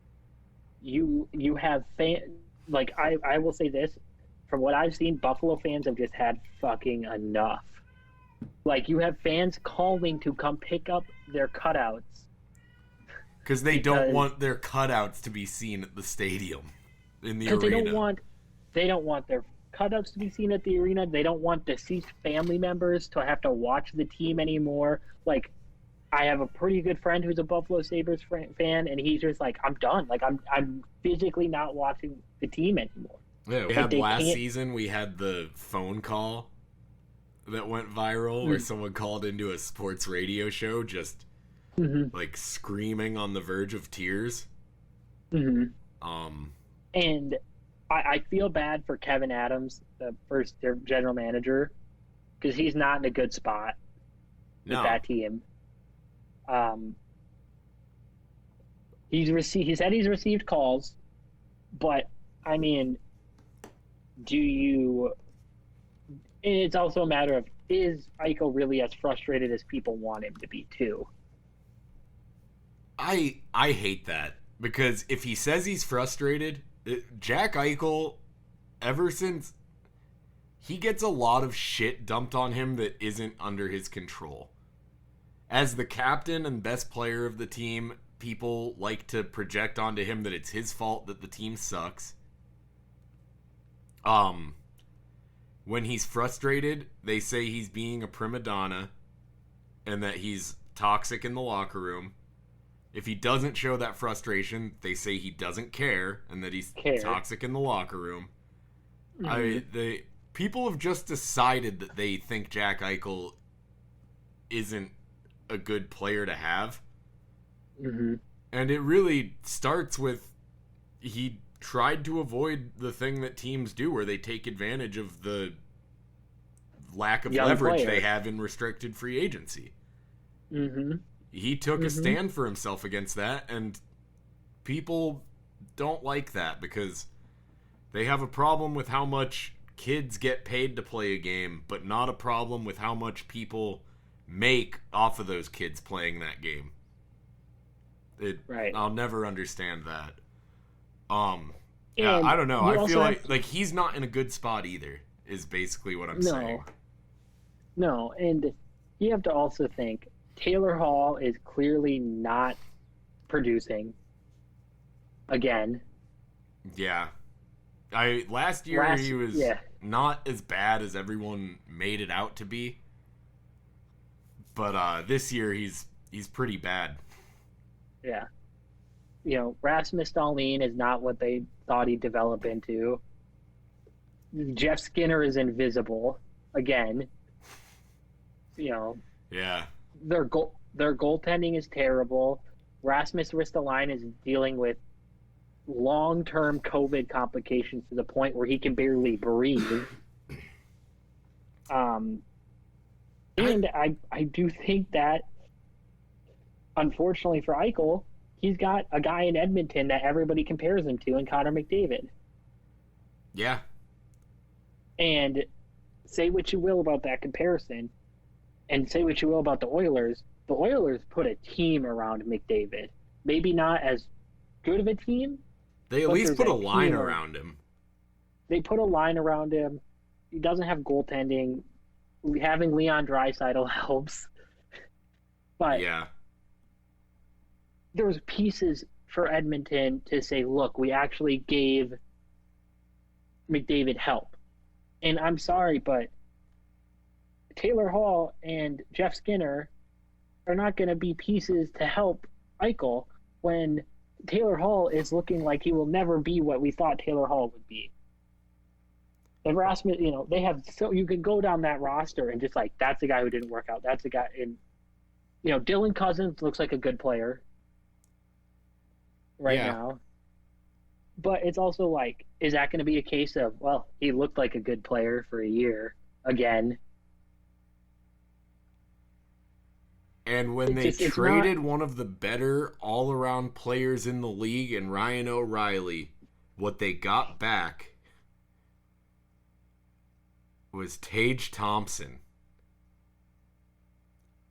You have I will say this, from what I've seen, Buffalo fans have just had fucking enough. You have fans calling to come pick up their cutouts. Because they don't want their cutouts to be seen at the stadium, in the arena. Because they don't want their cutouts to be seen at the arena. They don't want deceased family members to have to watch the team anymore. I have a pretty good friend who's a Buffalo Sabres fan, and he's just I'm done. I'm physically not watching the team anymore. Yeah, we had last season, we had the phone call that went viral where someone called into a sports radio show just screaming on the verge of tears. And I feel bad for Kevin Adams, their general manager, because he's not in a good spot with that team. He said he's received calls, but I mean, it's also a matter of, is Eichel really as frustrated as people want him to be too? I hate that, because if he says he's frustrated, Jack Eichel, ever since, he gets a lot of shit dumped on him that isn't under his control. As the captain and best player of the team, people like to project onto him that it's his fault that the team sucks. When he's frustrated, they say he's being a prima donna and that he's toxic in the locker room. If he doesn't show that frustration, they say he doesn't care and that he's toxic in the locker room. People have just decided that they think Jack Eichel isn't a good player to have. And it really starts with he tried to avoid the thing that teams do where they take advantage of the lack of leverage they have in restricted free agency. He took a stand for himself against that, and people don't like that because they have a problem with how much kids get paid to play a game, but not a problem with how much people make off of those kids playing that game. I'll never understand that. Yeah, I don't know. I feel like he's not in a good spot either, is basically what I'm saying. No, and you have to also think Taylor Hall is clearly not producing again. Yeah. Last year he was not as bad as everyone made it out to be. But this year he's pretty bad. Yeah. Rasmus Dahlin is not what they thought he'd develop into. Jeff Skinner is invisible again. Yeah. Their Their goaltending is terrible. Rasmus Ristolainen is dealing with long-term COVID complications to the point where he can barely breathe. And I do think that, unfortunately for Eichel, he's got a guy in Edmonton that everybody compares him to in Connor McDavid. Yeah. And say what you will about that comparison, and say what you will about the Oilers put a team around McDavid. Maybe not as good of a team. They at least put a line around him. They put a line around him. He doesn't have goaltending. Having Leon Draisaitl helps. But yeah, there was pieces for Edmonton to say, look, we actually gave McDavid help. And I'm sorry, but Taylor Hall and Jeff Skinner are not going to be pieces to help Eichel when Taylor Hall is looking like he will never be what we thought Taylor Hall would be. And Rasmus, they have, so you can go down that roster and just like, that's the guy who didn't work out. That's the guy. And, Dylan Cousins looks like a good player right now. But it's also like, is that going to be a case of, well, he looked like a good player for a year again? And when they traded one of the better all-around players in the league in Ryan O'Reilly, what they got back was Tage Thompson.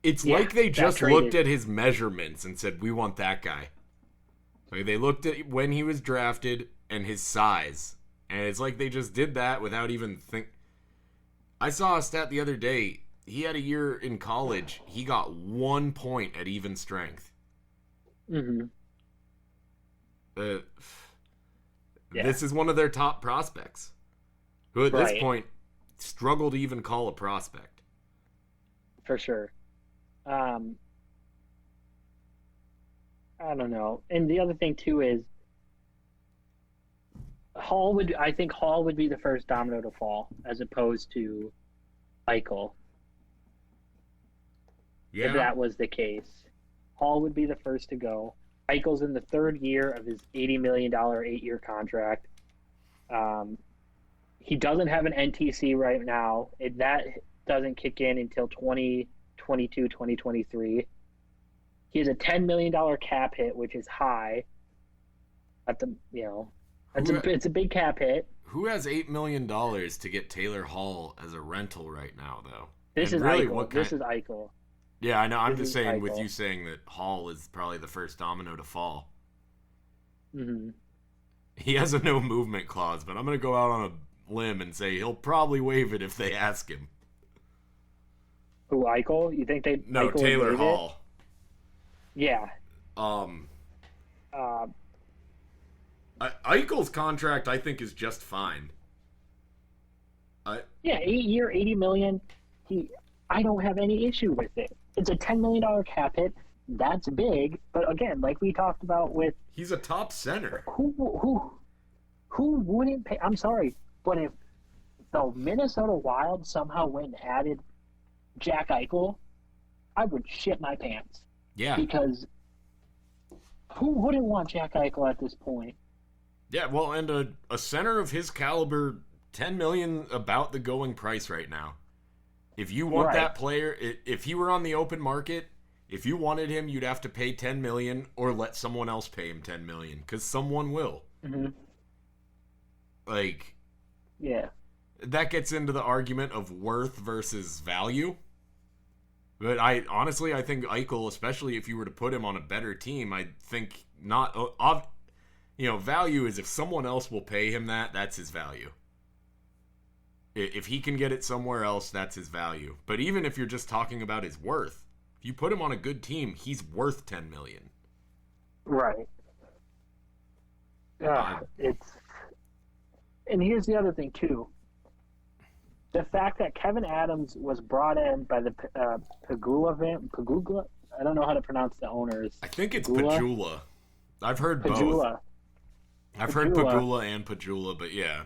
It's like they just looked at his measurements and said, we want that guy. Like they looked at when he was drafted and his size. And it's like they just did that without even I saw a stat the other day. He had a year in college. He got 1 point at even strength. Mm-hmm. This is one of their top prospects, who at this point struggle to even call a prospect. For sure. I don't know. And the other thing too is I think Hall would be the first domino to fall as opposed to Eichel. Yeah. If that was the case. Hall would be the first to go. Eichel's in the third year of his $80 million 8-year contract. He doesn't have an NTC right now. That doesn't kick in until 2022, 2023. He has a $10 million cap hit, which is high. It's a big cap hit. Who has $8 million to get Taylor Hall as a rental right now, though? This is Eichel. Yeah, I know. I'm just saying, with you saying that Hall is probably the first domino to fall. Mm-hmm. He has a no movement clause, but I'm going to go out on a limb and say he'll probably waive it if they ask him. Who, Eichel? You think they? No, Eichel Taylor Hall. Yeah. Eichel's contract, I think, is just fine. 8-year, $80 million. I don't have any issue with it. It's a $10 million cap hit. That's big, but again, like we talked about with, he's a top center. Who wouldn't pay? I'm sorry, but if the Minnesota Wild somehow went and added Jack Eichel, I would shit my pants. Yeah, because who wouldn't want Jack Eichel at this point? Yeah, well, and a center of his caliber, $10 million about the going price right now. If you want that player, if he were on the open market, if you wanted him, you'd have to pay $10 million or let someone else pay him $10 million, because someone will. Mm-hmm. Like, yeah, that gets into the argument of worth versus value. But I think Eichel, especially if you were to put him on a better team, I think not. Value is if someone else will pay him that's his value. If he can get it somewhere else, that's his value. But even if you're just talking about his worth, if you put him on a good team, he's worth $10 million. Right. And here's the other thing too. The fact that Kevin Adams was brought in by the Pagula. I don't know how to pronounce the owners. I think it's Pagula. I've heard both. I've heard Pagula and Pagula, but yeah.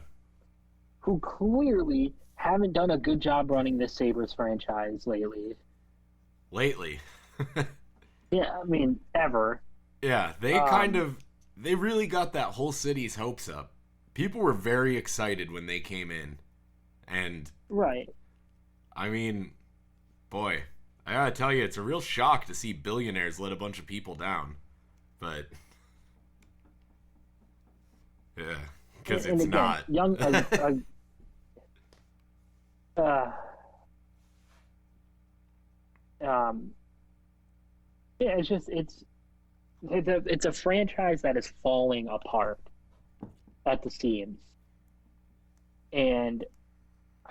Who clearly haven't done a good job running this Sabres franchise lately. Yeah, I mean, ever. Yeah, they really got that whole city's hopes up. People were very excited when they came in. And, right. I mean, boy, I gotta tell you, it's a real shock to see billionaires let a bunch of people down. But, yeah, because it's again, not. Uh, yeah, it's a franchise that is falling apart at the seams, and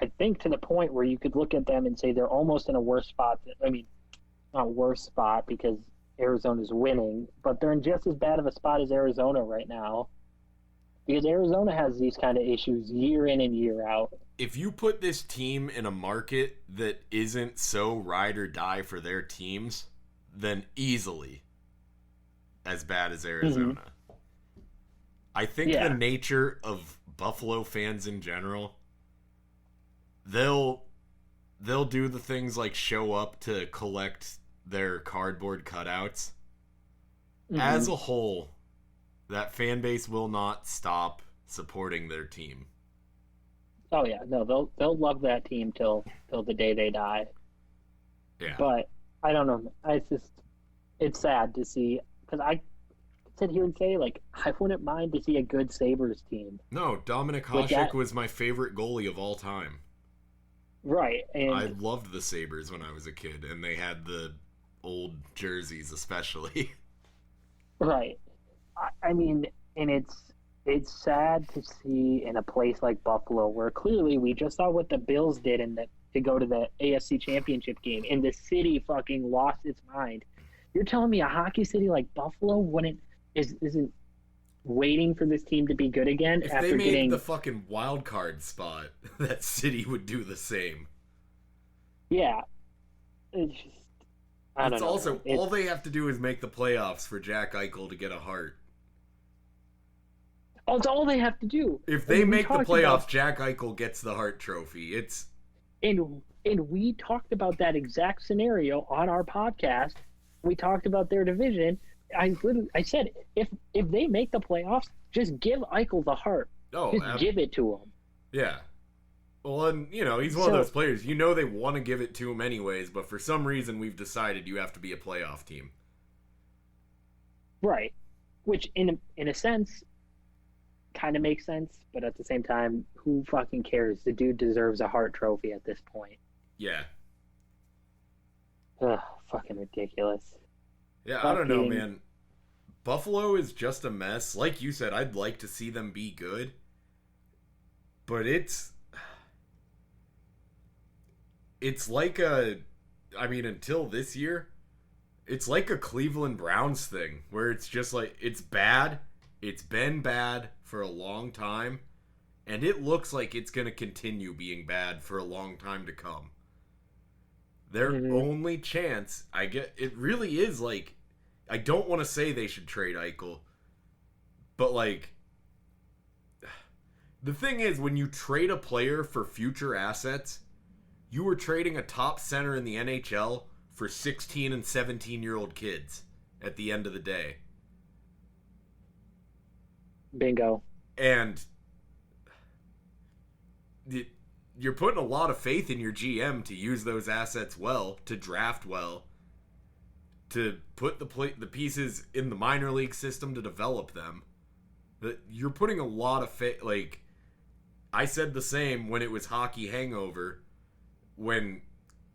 I think to the point where you could look at them and say they're almost in a worse spot. I mean, not worse spot because Arizona's winning, but they're in just as bad of a spot as Arizona right now, because Arizona has these kind of issues year in and year out. If you put this team in a market that isn't so ride or die for their teams, then easily as bad as Arizona. Mm-hmm. I think the nature of Buffalo fans in general, they'll do the things like show up to collect their cardboard cutouts. Mm-hmm. As a whole, that fan base will not stop supporting their team. Oh yeah, no, they'll love that team till the day they die. Yeah. But I don't know. It's sad to see, because I sit here and say, like, I wouldn't mind to see a good Sabres team. No, Dominik Hasek was my favorite goalie of all time. Right, and I loved the Sabres when I was a kid, and they had the old jerseys especially. Right. I mean, and it's sad to see in a place like Buffalo, where clearly we just saw what the Bills did to go to the AFC Championship game, and the city fucking lost its mind. You're telling me a hockey city like Buffalo isn't waiting for this team to be good again? If they made the fucking wild card spot, that city would do the same. Yeah. It's just, I don't know. Also, all they have to do is make the playoffs for Jack Eichel to get a Hart. That's all they have to do. If they make the playoffs, Jack Eichel gets the Hart Trophy. And we talked about that exact scenario on our podcast. We talked about their division. I said, if they make the playoffs, just give Eichel the Hart. Give it to him. Yeah. Well, and, he's one of those players. They want to give it to him anyways, but for some reason we've decided you have to be a playoff team. Right. Which, in a sense, kind of makes sense, but at the same time, who fucking cares? The dude deserves a Hart Trophy at this point. Yeah. Ugh, fucking ridiculous. Yeah, I don't know, man. Buffalo is just a mess. Like you said, I'd like to see them be good, but it's like until this year, it's like a Cleveland Browns thing, where it's just like, it's bad. It's been bad for a long time, and it looks like it's going to continue being bad for a long time to come. Their only chance, it really is, like, I don't want to say they should trade Eichel, but, like, the thing is, when you trade a player for future assets, you are trading a top center in the NHL for 16 and 17-year-old kids at the end of the day. Bingo. And you're putting a lot of faith in your GM to use those assets well, to draft well, to put the pieces in the minor league system to develop them. You're putting a lot of faith. Like, I said the same when it was hockey hangover, when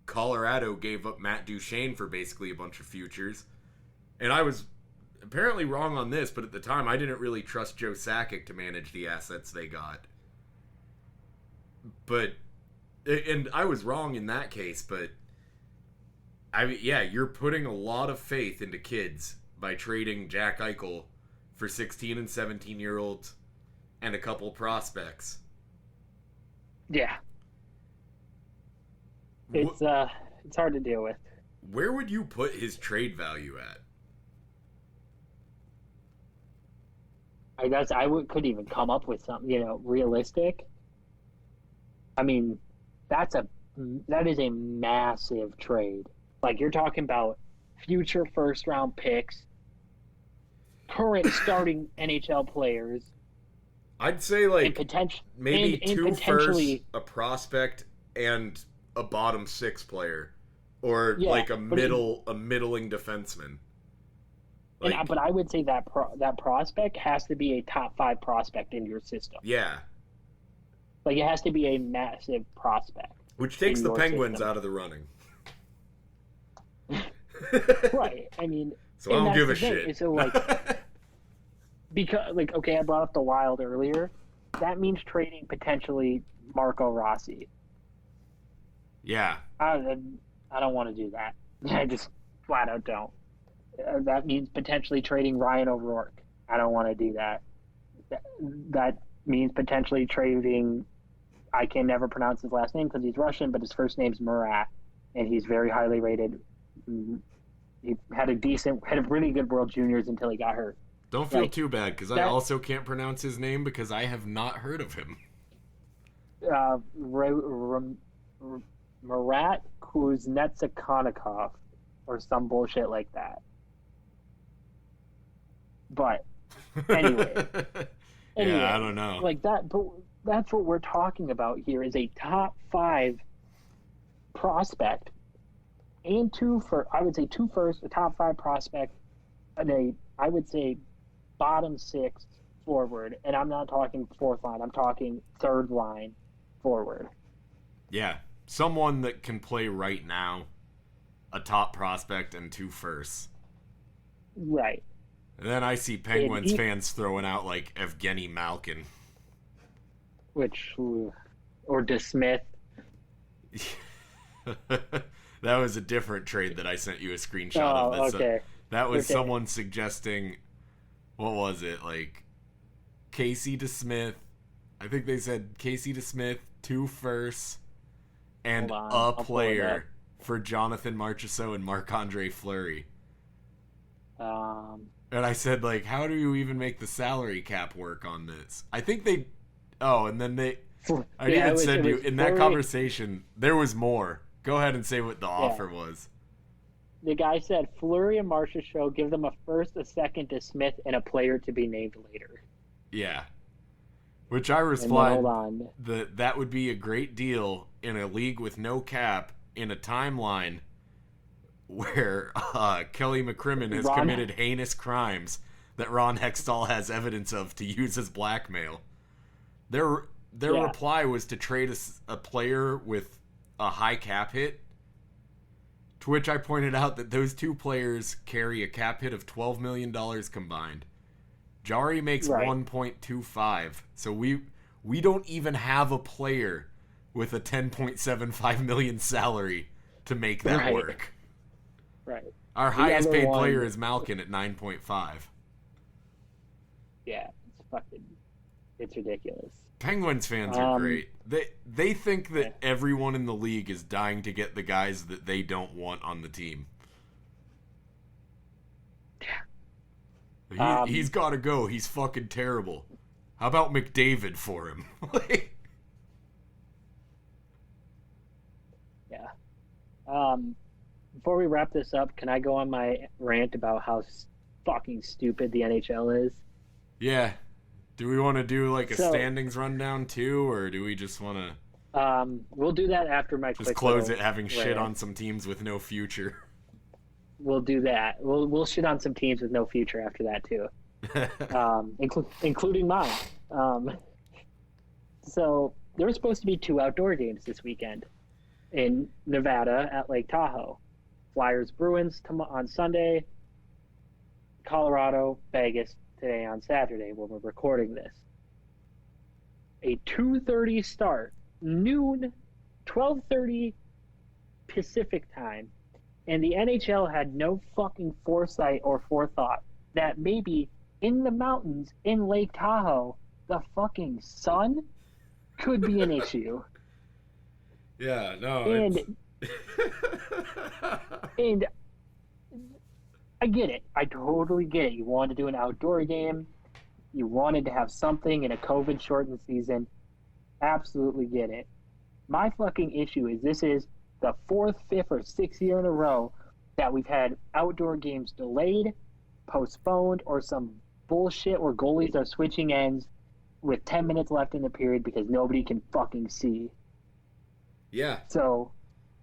Colorado gave up Matt Duchene for basically a bunch of futures. And I was apparently wrong on this, but at the time I didn't really trust Joe Sakic to manage the assets they got. And I was wrong in that case, but you're putting a lot of faith into kids by trading Jack Eichel for 16 and 17-year-olds and a couple prospects. Yeah. It's hard to deal with. Where would you put his trade value at? I couldn't even come up with something, realistic. I mean, that is a massive trade. Like, you're talking about future first-round picks, current starting NHL players. I'd say maybe two firsts, a prospect, and a bottom six player, or a middling defenseman. But I would say that that prospect has to be a top 5 prospect in your system. Yeah. It has to be a massive prospect. Which takes the Penguins out of the running. Right. I mean, so I don't give a shit. So because okay, I brought up the Wild earlier. That means trading potentially Marco Rossi. Yeah. I don't want to do that. I just flat out don't. That means potentially trading Ryan O'Rourke. I don't want to do that. That means potentially trading. I can never pronounce his last name because he's Russian, but his first name's Murat, and he's very highly rated. He had a really good World Juniors until he got hurt. Don't feel too bad because I also can't pronounce his name because I have not heard of him. Murat Kuznetsov or some bullshit like that. But anyway, yeah, I don't know. That, but that's what we're talking about here is a top 5 prospect and I would say 2 first, a top 5 prospect, and I would say bottom 6 forward, and I'm not talking 4th line, I'm talking 3rd line forward. Yeah, someone that can play right now, a top prospect and 2 firsts. Right. And then I see Penguins fans throwing out Evgeny Malkin. Or DeSmith. That was a different trade that I sent you a screenshot of. Okay. That was someone suggesting, what was it, Casey DeSmith. I think they said Casey DeSmith, 2 firsts, and a player for Jonathan Marchessault and Marc-Andre Fleury. And I said, how do you even make the salary cap work on this? I think they... Oh, and then they... I even said you, in that conversation, there was more. Go ahead and say what the offer was. The guy said, Fleury and Marchessault, give them a first, a second to Smith, and a player to be named later. Yeah. Which I replied that would be a great deal in a league with no cap, in a timeline where Kelly McCrimmon has committed heinous crimes that Ron Hextall has evidence of to use as blackmail. Their reply was to trade a player with a high cap hit, to which I pointed out that those 2 players carry a cap hit of $12 million combined. Jari makes 1.25, so we don't even have a player with a $10.75 million salary to make that work. Right. Our highest paid player is Malkin at 9.5. Yeah, it's ridiculous. Penguins fans are great. They think that everyone in the league is dying to get the guys that they don't want on the team. He's got to go. He's fucking terrible. How about McDavid for him? Yeah. Before we wrap this up, can I go on my rant about how fucking stupid the NHL is? Yeah. Do we want to do a standings rundown too, or do we just want to... we'll do that after my just close it having shit on some teams with no future. We'll do that. We'll shit on some teams with no future after that too, including mine. So there were supposed to be 2 outdoor games this weekend in Nevada at Lake Tahoe. Flyers Bruins on Sunday, Colorado Vegas today on Saturday when we're recording this. A 2:30 start, noon, 12:30 Pacific time. And the NHL had no fucking foresight or forethought that maybe in the mountains in Lake Tahoe, the fucking sun could be an issue. Yeah, no. And I get it. I totally get it. You wanted to do an outdoor game. You wanted to have something in a COVID-shortened season. Absolutely get it. My fucking issue is this is the 4th, 5th, or 6th year in a row that we've had outdoor games delayed, postponed, or some bullshit where goalies are switching ends with 10 minutes left in the period because nobody can fucking see. Yeah. So.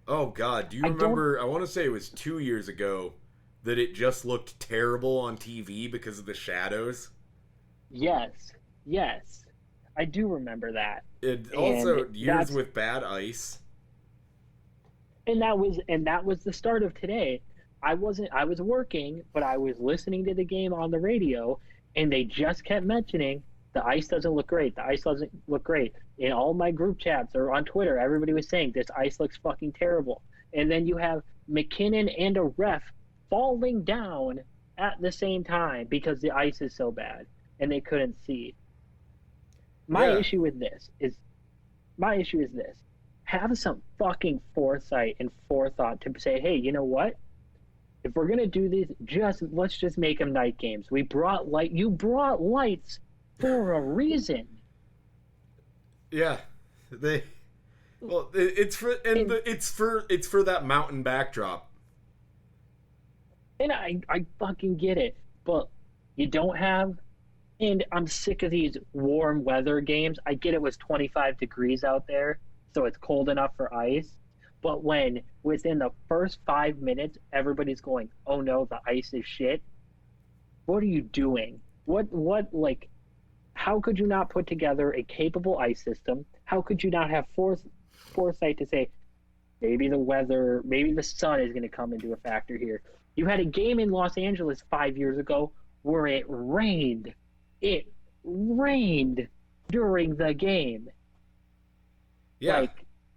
Oh, God. Do you remember, I want to say it was 2 years ago, that it just looked terrible on TV because of the shadows? Yes. I do remember that. It also, years with bad ice. And that was the start of today. I was working, but I was listening to the game on the radio, and they just kept mentioning the ice doesn't look great. The ice doesn't look great. In all my group chats or on Twitter, everybody was saying this ice looks fucking terrible. And then you have McKinnon and a ref falling down at the same time because the ice is so bad and they couldn't see. My issue is this. Have some fucking foresight and forethought to say, hey, you know what? If we're gonna do these, let's just make them night games. You brought lights for a reason. Yeah, it's for that mountain backdrop. And I fucking get it, but you don't have. And I'm sick of these warm weather games. I get it was 25 degrees out there, so it's cold enough for ice. But when within the first 5 minutes, everybody's going, oh no, the ice is shit. What are you doing? How could you not put together a capable ice system? How could you not have foresight to say, maybe the sun is going to come into a factor here? You had a game in Los Angeles 5 years ago where it rained. It rained during the game. Yeah,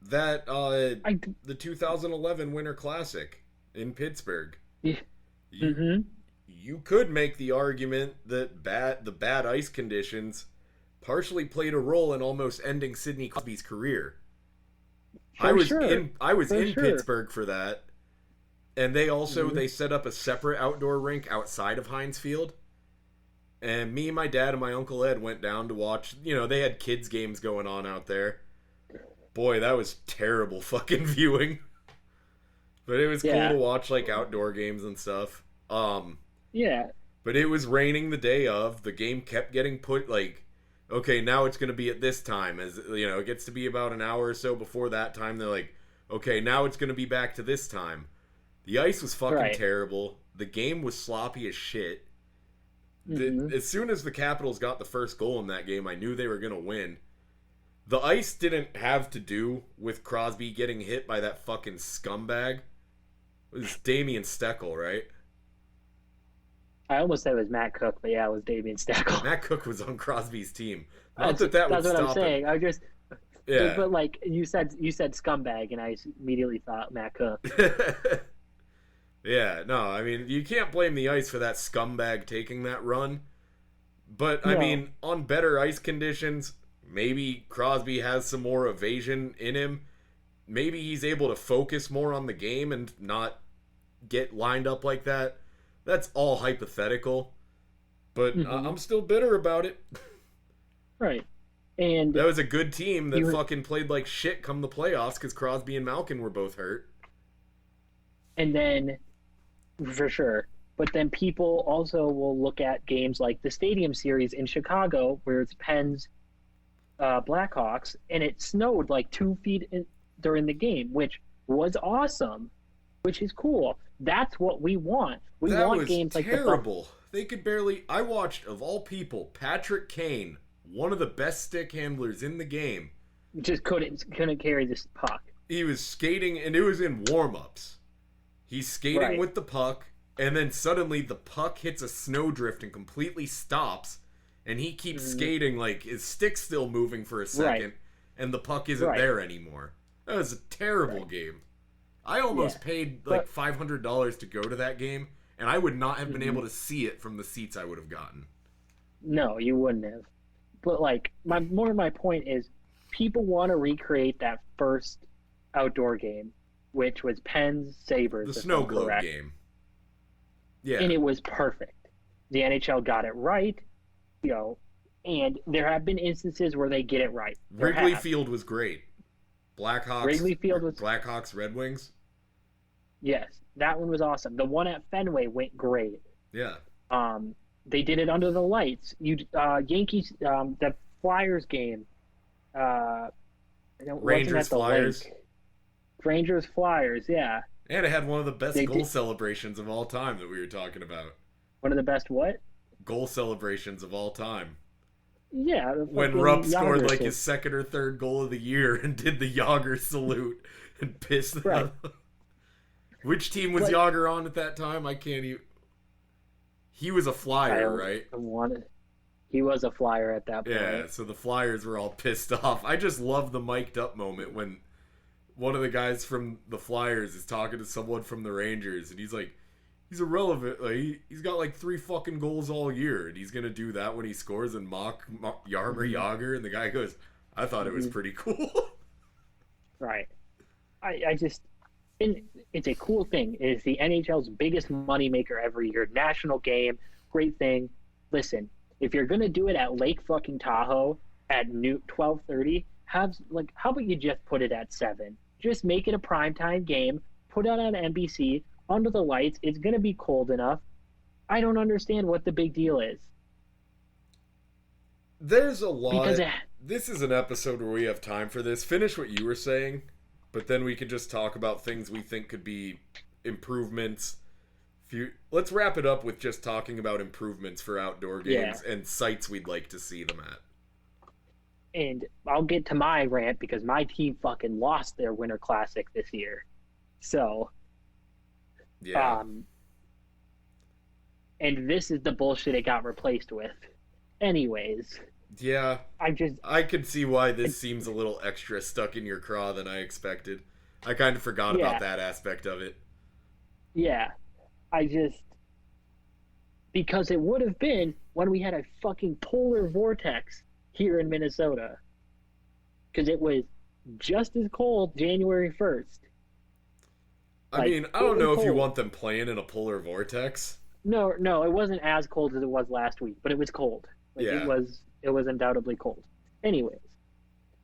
the 2011 Winter Classic in Pittsburgh. Yeah. You could make the argument that the bad ice conditions partially played a role in almost ending Sidney Crosby's career. I was in Pittsburgh for that, and they set up a separate outdoor rink outside of Heinz Field. And me, my dad, and my Uncle Ed went down to watch, they had kids' games going on out there. Boy, that was terrible fucking viewing. But it was cool to watch, outdoor games and stuff. Yeah. But it was raining the day of. The game kept getting put, okay, now it's going to be at this time. As it gets to be about an hour or so before that time. They're like, okay, now it's going to be back to this time. The ice was fucking terrible. The game was sloppy as shit. As soon as the Capitals got the first goal in that game, I knew they were going to win. The ice didn't have to do with Crosby getting hit by that fucking scumbag. It was Damian Steckel, right? I almost said it was Matt Cook, but yeah, it was Damian Steckel. Matt Cook was on Crosby's team. Not that would stop him. That's what I'm saying. I just... Yeah. But you said scumbag, and I immediately thought Matt Cook. Yeah, no, I mean, you can't blame the ice for that scumbag taking that run. But, I mean, on better ice conditions, maybe Crosby has some more evasion in him. Maybe he's able to focus more on the game and not get lined up like that. That's all hypothetical. But I'm still bitter about it. Right. And that was a good team that fucking played like shit come the playoffs because Crosby and Malkin were both hurt. And then... For sure. But then people also will look at games like the Stadium Series in Chicago, where it's Penn's Blackhawks, and it snowed 2 feet during the game, which was awesome, which is cool. That's what we want. We want games like terrible. They could barely... I watched, of all people, Patrick Kane, one of the best stick handlers in the game. Just couldn't carry this puck. He was skating, and it was in warm-ups. He's skating with the puck, and then suddenly the puck hits a snowdrift and completely stops, and he keeps skating his stick's still moving for a second, and the puck isn't there anymore. That was a terrible game. I almost paid $500 to go to that game, and I would not have been able to see it from the seats I would have gotten. No, you wouldn't have. But my point is, people want to recreate that first outdoor game, which was Penn's Sabres. The snow globe game. Yeah. And it was perfect. The NHL got it right, and there have been instances where they get it right. Wrigley Field was great. Wrigley Field was... Blackhawks, Red Wings. Yes. That one was awesome. The one at Fenway went great. Yeah. They did it under the lights. Yankees, the Flyers game. Rangers Flyers. Rangers Flyers, yeah. And it had one of the best goal celebrations of all time that we were talking about. One of the best what? Goal celebrations of all time. Yeah. When Rupp scored like his second or third goal of the year and did the Yager salute and pissed them right. off. Which team was Yager on at that time? I can't even... He was a Flyer, right? He was a Flyer at that point. Yeah, so the Flyers were all pissed off. I just love the mic'd up moment when one of the guys from the Flyers is talking to someone from the Rangers, and he's like, he's irrelevant. Like, he's got like 3 fucking goals all year, and he's going to do that when he scores and mock Jaromir Jagr, and the guy goes, I thought it was pretty cool. Right. I just... It's a cool thing. It is the NHL's biggest moneymaker every year. National game, great thing. Listen, if you're gonna do it at Lake fucking Tahoe at 12:30, how about you just put it at 7? Just make it a primetime game. Put it on NBC under the lights. It's gonna be cold enough. I don't understand what the big deal is. There's a lot. This is an episode where we have time for this. Finish what you were saying. But then we can just talk about things we think could be improvements. Let's wrap it up with just talking about improvements for outdoor games and sites we'd like to see them at. And I'll get to my rant because my team fucking lost their Winter Classic this year. So, yeah. And this is the bullshit it got replaced with. Anyways. Yeah, I could see why this seems a little extra stuck in your craw than I expected. I kind of forgot about that aspect of it. Yeah, because it would have been when we had a fucking polar vortex here in Minnesota. Because it was just as cold January 1st. I mean, I don't know if you want them playing in a polar vortex. No, it wasn't as cold as it was last week, but it was cold. It was undoubtedly cold. Anyways,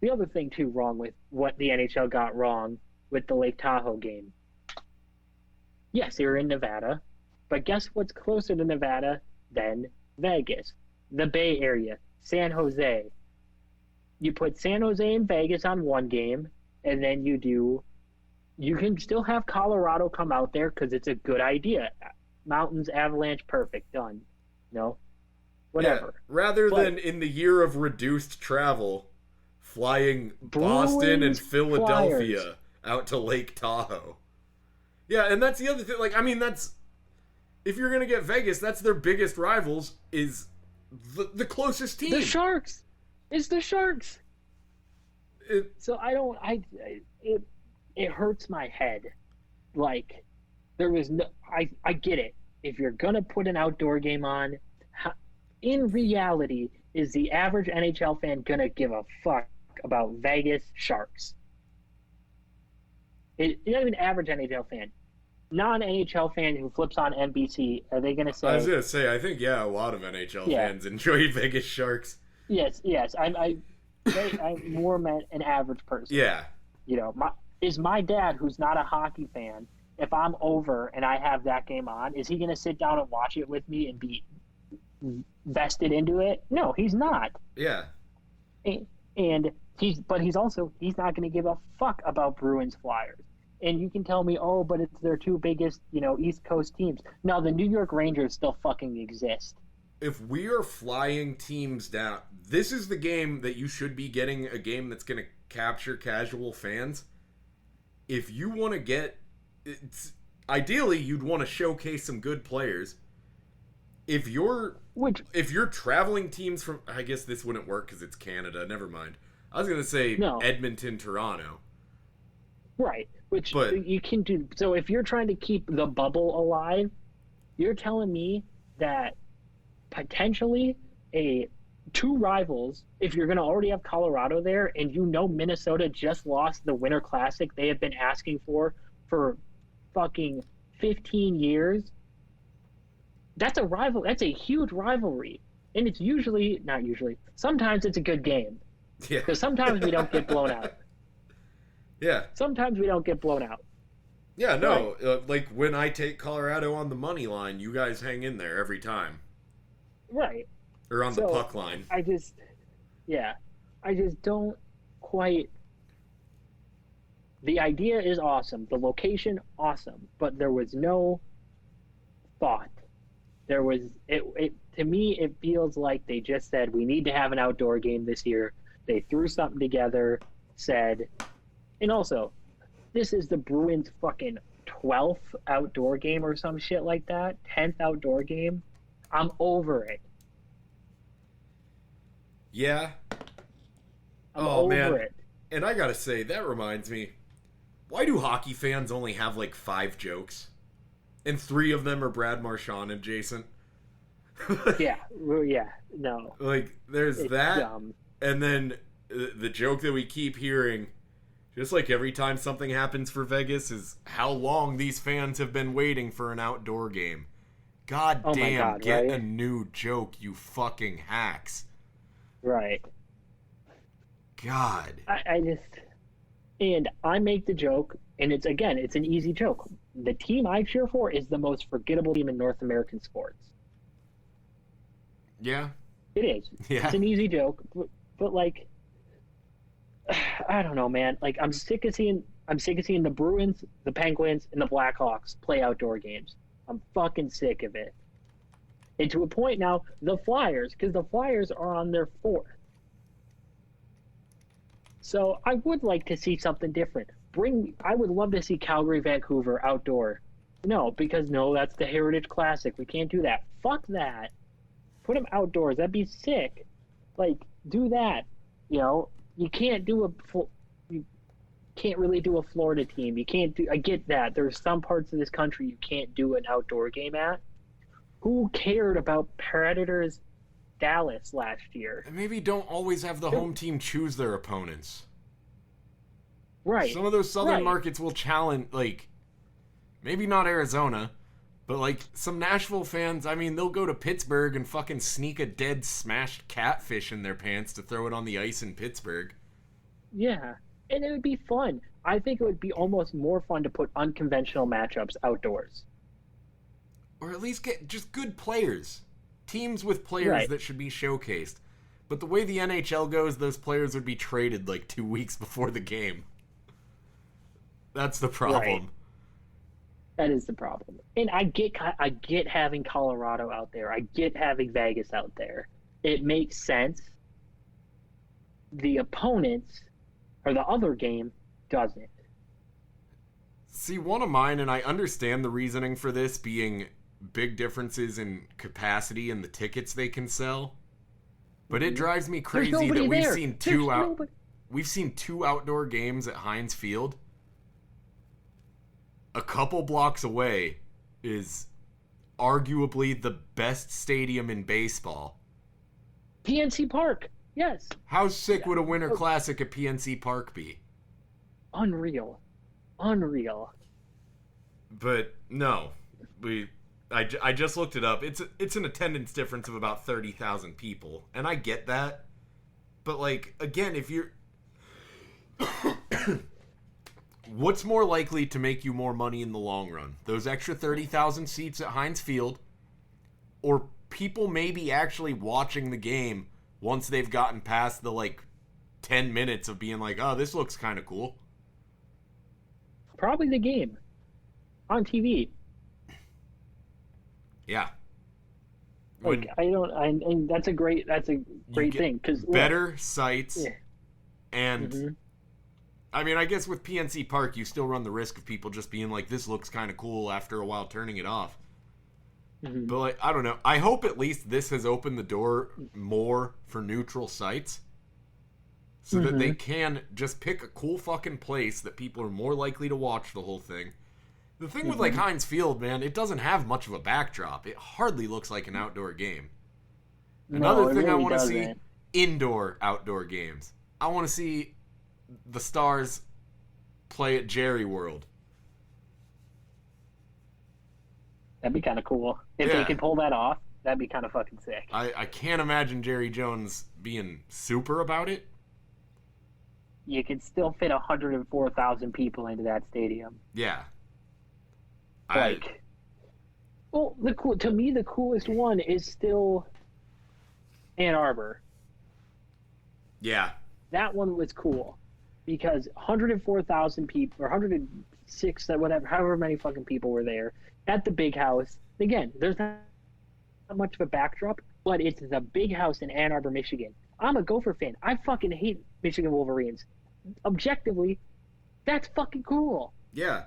the other thing, too, wrong with what the NHL got wrong with the Lake Tahoe game. Yes, they were in Nevada, but guess what's closer to Nevada than Vegas? The Bay Area, San Jose. You put San Jose and Vegas on one game, and then you can still have Colorado come out there because it's a good idea. Mountains, Avalanche, perfect, done. Whatever. Yeah, rather than in the year of reduced travel, flying Boston and Philadelphia Flyers out to Lake Tahoe. Yeah, and that's the other thing. Like, I mean, that's... If you're going to get Vegas, that's their biggest rivals, is the closest team. The Sharks! It's the Sharks! It hurts my head. Like, there was no... I get it. If you're going to put an outdoor game on... In reality, is the average NHL fan going to give a fuck about Vegas Sharks? Not even average NHL fan. Non-NHL fan who flips on NBC, are they going to say... I was going to say, I think, a lot of NHL fans enjoy Vegas Sharks. Yes. I'm more meant an average person. Yeah. Is my dad, who's not a hockey fan, if I'm over and I have that game on, is he going to sit down and watch it with me and be vested into it? No, he's not. Yeah. And he's not going to give a fuck about Bruins Flyers. And you can tell me, but it's their 2 biggest, East Coast teams. No, the New York Rangers still fucking exist. If we are flying teams down, this is the game that you should be getting, a game that's going to capture casual fans. If you want to get, ideally you'd want to showcase some good players. If you're traveling teams from, I guess this wouldn't work because it's Canada. Never mind. I was going to say Edmonton, Toronto. Right, you can do. So if you're trying to keep the bubble alive, you're telling me that potentially 2 rivals, if you're going to already have Colorado there, and Minnesota just lost the Winter Classic they have been asking for fucking 15 years, that's a huge rivalry. And it's sometimes it's a good game. Yeah. Because sometimes we don't get blown out. Yeah. Sometimes we don't get blown out. Yeah, no. Like, when I take Colorado on the money line, you guys hang in there every time. Right. Or on the puck line. I just don't quite... The idea is awesome. The location, awesome. But there was no thought. There was... To me, it feels like they just said, we need to have an outdoor game this year. They threw something together, said... And also, this is the Bruins' fucking 12th outdoor game or some shit like that. 10th outdoor game. I'm over it. Yeah. I'm over it. And I gotta say, that reminds me, why do hockey fans only have like 5 jokes? And 3 of them are Brad Marchand adjacent? Yeah, no. Like, there's it's that, dumb. And then the joke that we keep hearing, just like every time something happens for Vegas, is how long these fans have been waiting for an outdoor game. God damn, get a new joke, you fucking hacks. Right. God. I just... And I make the joke, and it's an easy joke. The team I cheer for is the most forgettable team in North American sports. Yeah. It is. Yeah. It's an easy joke, but like, I don't know, man. Like, I'm sick of seeing the Bruins, the Penguins, and the Blackhawks play outdoor games. I'm fucking sick of it. And to a point now, the Flyers, because the Flyers are on their 4th. So I would like to see something different. I would love to see Calgary, Vancouver outdoor. No, that's the Heritage Classic. We can't do that. Fuck that. Put them outdoors. That'd be sick. Like, do that. You know, you can't really do a Florida team. You can't do. I get that. There's some parts of this country you can't do an outdoor game at. Who cared about Predators Dallas last year? And maybe don't always have the home team choose their opponents. Right. Some of those southern markets will challenge, like, maybe not Arizona, but like some Nashville fans, I mean, they'll go to Pittsburgh and fucking sneak a dead smashed catfish in their pants to throw it on the ice in Pittsburgh. Yeah. And it would be fun. I think it would be almost more fun to put unconventional matchups outdoors. Or at least get just good players. Teams with players that should be showcased. But the way the NHL goes, those players would be traded like 2 weeks before the game. That's the problem. Right. That is the problem. And I get having Colorado out there. I get having Vegas out there. It makes sense. The opponents, or the other game, doesn't. See, one of mine, and I understand the reasoning for this being big differences in capacity and the tickets they can sell, but it drives me crazy that we've seen 2 outdoor games at Heinz Field. A couple blocks away is arguably the best stadium in baseball. PNC Park, yes. How sick would a Winter Classic at PNC Park be? Unreal. But no, I just looked it up. It's an attendance difference of about 30,000 people, and I get that. But like, again, if you're what's more likely to make you more money in the long run? Those extra 30,000 seats at Heinz Field, or people maybe actually watching the game once they've gotten past the like 10 minutes of being like, "Oh, this looks kind of cool." Probably the game on TV. Yeah. Like, and that's a great thing, because better sites, and I mean, I guess with PNC Park, you still run the risk of people just being like, "This looks kind of cool," after a while turning it off. Mm-hmm. But like, I don't know. I hope at least this has opened the door more for neutral sites, so that they can just pick a cool fucking place that people are more likely to watch the whole thing. The thing with like Heinz Field, man, it doesn't have much of a backdrop. It hardly looks like an outdoor game. Another thing really I want to see, indoor outdoor games. I want to see the Stars play at Jerry World. That'd be kind of cool. If they could pull that off, that'd be kind of fucking sick. I can't imagine Jerry Jones being super about it. You could still fit 104,000 people into that stadium. Yeah. Well, to me, the coolest one is still Ann Arbor. Yeah. That one was cool because 104,000 people, or 106, whatever, however many fucking people were there at the big house. Again, there's not much of a backdrop, but it's the big house in Ann Arbor, Michigan. I'm a Gopher fan. I fucking hate Michigan Wolverines. Objectively, that's fucking cool. Yeah.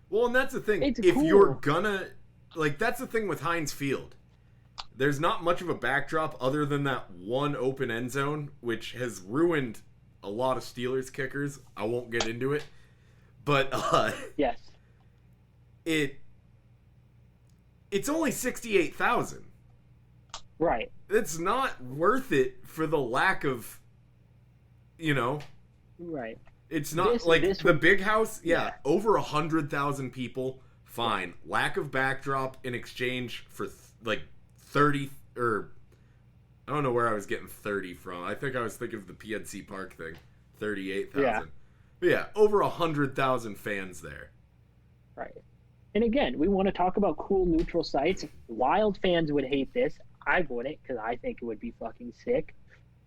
Well, and that's the thing. It's if cool. You're gonna... Like, that's the thing with Heinz Field. There's not much of a backdrop other than that one open end zone, which has ruined a lot of Steelers kickers. I won't get into it. But, yes. It's only 68,000. Right. It's not worth it for the lack of, Right. It's not the big house. Yeah. Over 100,000 people. Fine. Lack of backdrop in exchange for 30, or I don't know where I was getting 30 from. I think I was thinking of the PNC Park thing. 38,000. Yeah. But yeah, over 100,000 fans there. Right. And again, we want to talk about cool neutral sites. Wild fans would hate this. I wouldn't, because I think it would be fucking sick.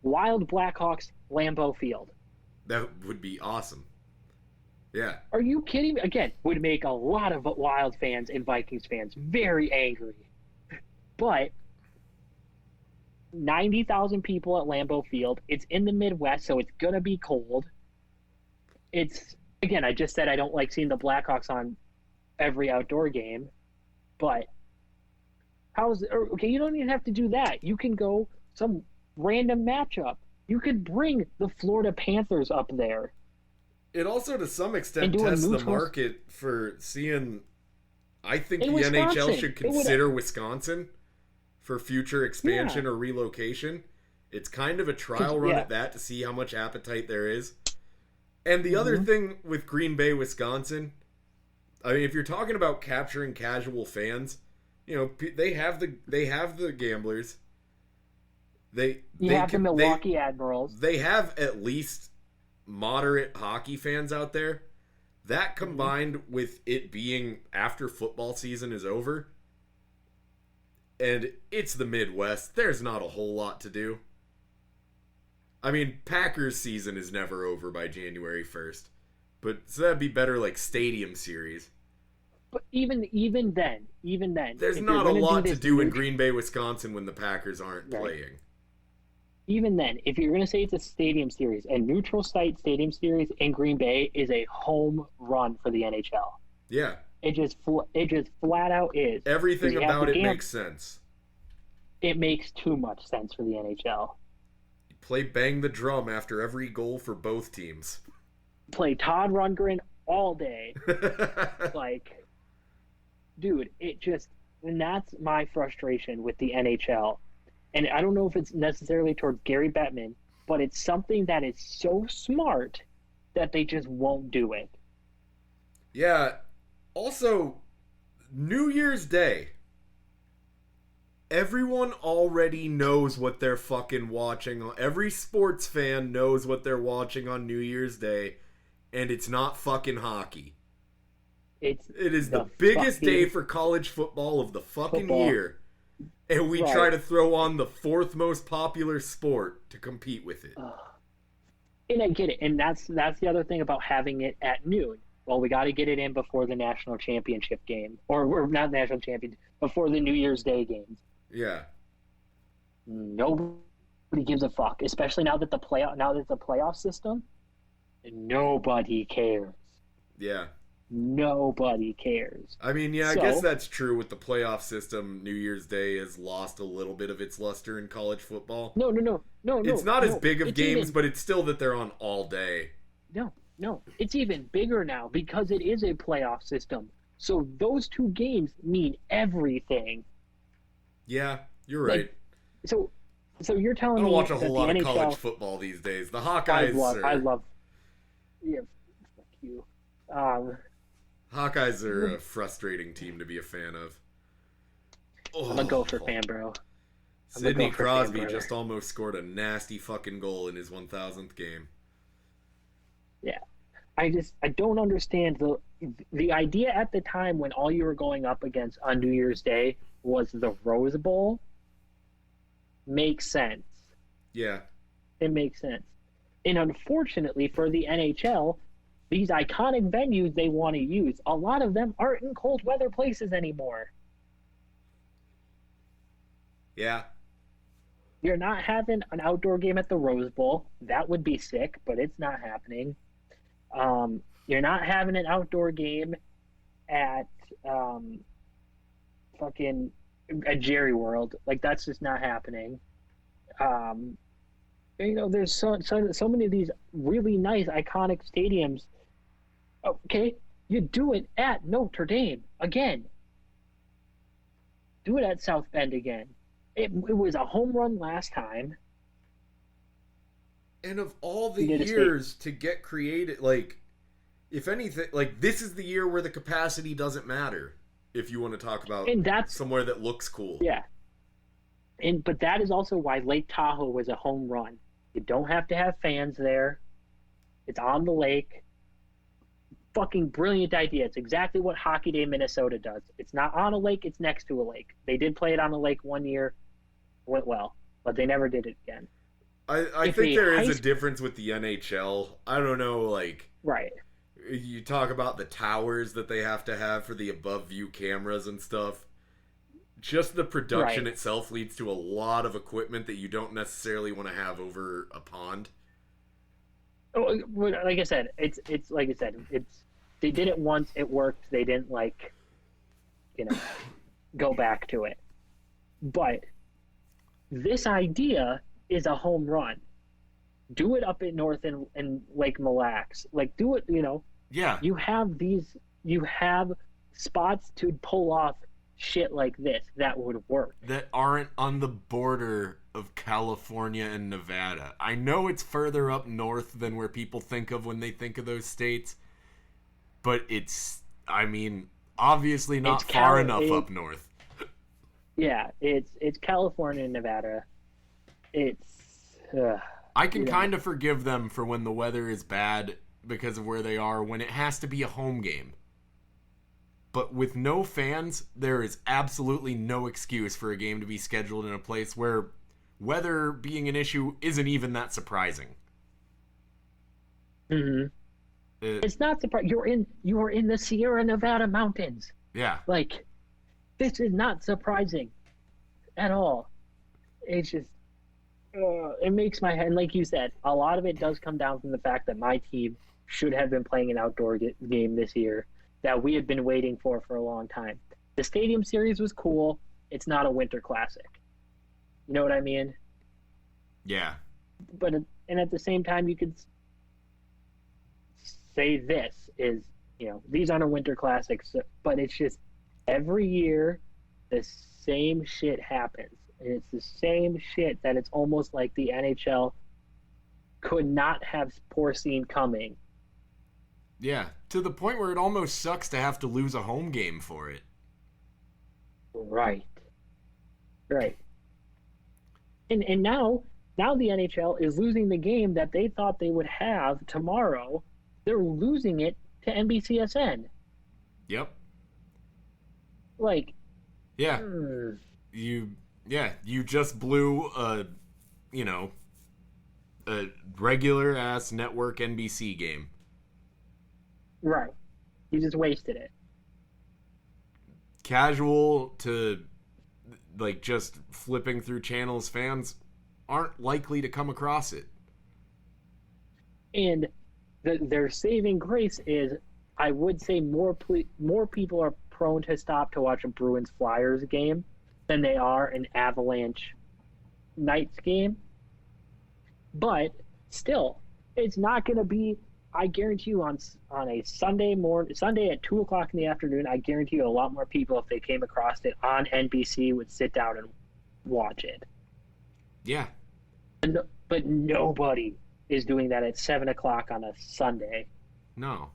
Wild Blackhawks, Lambeau Field. That would be awesome. Yeah. Are you kidding me? Again, would make a lot of Wild fans and Vikings fans very angry. But 90,000 people at Lambeau Field. It's in the Midwest, so it's going to be cold. Again, I just said I don't like seeing the Blackhawks on every outdoor game. But okay, you don't even have to do that. You can go some random matchup. You could bring the Florida Panthers up there. It also, to some extent, tests the market for seeing... I think the NHL should consider Wisconsin for future expansion or relocation. It's kind of a trial run at that to see how much appetite there is. And the other thing with Green Bay, Wisconsin, I mean, if you're talking about capturing casual fans, they have the gamblers. They have the Milwaukee Admirals. They have at least moderate hockey fans out there. That combined with it being after football season is over, and it's the Midwest, there's not a whole lot to do. I mean, Packers season is never over by January 1st. So that'd be better like Stadium Series. But even then, there's not a lot to do in Green Bay, Wisconsin when the Packers aren't playing. Even then, if you're going to say it's a Stadium Series, a neutral site Stadium Series in Green Bay is a home run for the NHL. Yeah. It just flat out is. Everything about it makes sense. It makes too much sense for the NHL. You play Bang the Drum after every goal for both teams. Play Todd Rundgren all day. Dude, and that's my frustration with the NHL. And I don't know if it's necessarily towards Gary Bettman, but it's something that is so smart that they just won't do it. Yeah. Also, New Year's Day. Everyone already knows what they're fucking watching. Every sports fan knows what they're watching on New Year's Day, and it's not fucking hockey. It is the biggest day for college football of the fucking year. And we try to throw on the fourth most popular sport to compete with it. And I get it. And that's the other thing about having it at noon. Well, we got to get it in before the national championship game. Or not national champion, before the New Year's Day games. Yeah. Nobody gives a fuck. Especially now that it's a playoff system. Nobody cares. Yeah. Nobody cares. I mean, I guess that's true with the playoff system. New Year's Day has lost a little bit of its luster in college football. No. It's not as big of games, but it's still that they're on all day. No. It's even bigger now because it is a playoff system. So those two games mean everything. Yeah, you're right. So you're telling me I don't watch a whole lot of college football these days. The Hawkeyes I love. Yeah, fuck you. Hawkeyes are a frustrating team to be a fan of. I'm a Gopher fan, bro. Sidney Crosby just almost scored a nasty fucking goal in his 1,000th game. Yeah. I don't understand the idea at the time when all you were going up against on New Year's Day was the Rose Bowl. Makes sense. Yeah. It makes sense. And unfortunately for the NHL, these iconic venues they want to use, a lot of them aren't in cold weather places anymore. Yeah. You're not having an outdoor game at the Rose Bowl. That would be sick, but it's not happening. You're not having an outdoor game at fucking at Jerry World. Like, that's just not happening. There's so many of these really nice, iconic stadiums. Okay, you do it at Notre Dame again. Do it at South Bend again. It was a home run last time. And of all the years to get created, like, if anything, like, this is the year where the capacity doesn't matter. If you want to talk about somewhere that looks cool. Yeah. But that is also why Lake Tahoe was a home run. You don't have to have fans there. It's on the lake. Fucking brilliant idea. It's exactly what Hockey Day Minnesota does. It's not on a lake, it's next to a lake. They did play it on a lake one year. Went well, but they never did it again. I think there is a difference with the NHL. I don't know, like... Right. You talk about the towers that they have to have for the above view cameras and stuff. Just the production itself leads to a lot of equipment that you don't necessarily want to have over a pond. Oh, like I said, it's like I said, they did it once, it worked. They didn't go back to it. But this idea is a home run. Do it up in north in Lake Mille Lacs. Like, do it, Yeah. You have spots to pull off shit like this that would work. That aren't on the border of California and Nevada. I know it's further up north than where people think of when they think of those states, but it's, obviously not far enough up north. Yeah, it's California and Nevada. I can kind of forgive them for when the weather is bad because of where they are, when it has to be a home game. But with no fans, there is absolutely no excuse for a game to be scheduled in a place where weather being an issue isn't even that surprising. Mm-hmm. It's not surprising. You are in the Sierra Nevada mountains. Yeah. Like, this is not surprising at all. It's just, it makes my head, like you said, a lot of it does come down from the fact that my team should have been playing an outdoor game this year that we had been waiting for a long time. The Stadium Series was cool. It's not a Winter Classic. You know what I mean? Yeah. And at the same time, you could say this is, these aren't a Winter Classics, but it's just every year the same shit happens. And it's the same shit that it's almost like the NHL could not have foreseen coming. Yeah, to the point where it almost sucks to have to lose a home game for it. Right. And now the NHL is losing the game that they thought they would have tomorrow. They're losing it to NBCSN. Yep. Like, yeah. You just blew a regular ass network NBC game. Right. You just wasted it. Casual to, like, just flipping through channels fans aren't likely to come across it. And their saving grace is, I would say more people are prone to stop to watch a Bruins-Flyers game than they are an Avalanche Knights game. But still, it's not going to be, I guarantee you, on a Sunday at 2 o'clock in the afternoon, I guarantee you a lot more people, if they came across it on NBC, would sit down and watch it. Yeah. But nobody is doing that at 7 o'clock on a Sunday. No.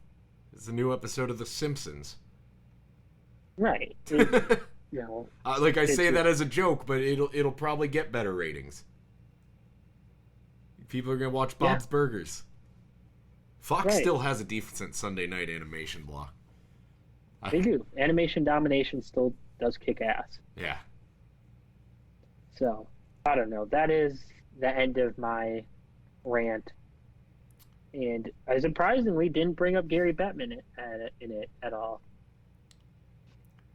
It's a new episode of The Simpsons. Right. Like, I say that as a joke, but it'll probably get better ratings. People are going to watch Bob's Burgers. Fox still has a decent Sunday night animation block. They do. Animation domination still does kick ass. Yeah. So, I don't know. That is the end of my rant. And I surprisingly didn't bring up Gary Bettman in it at all.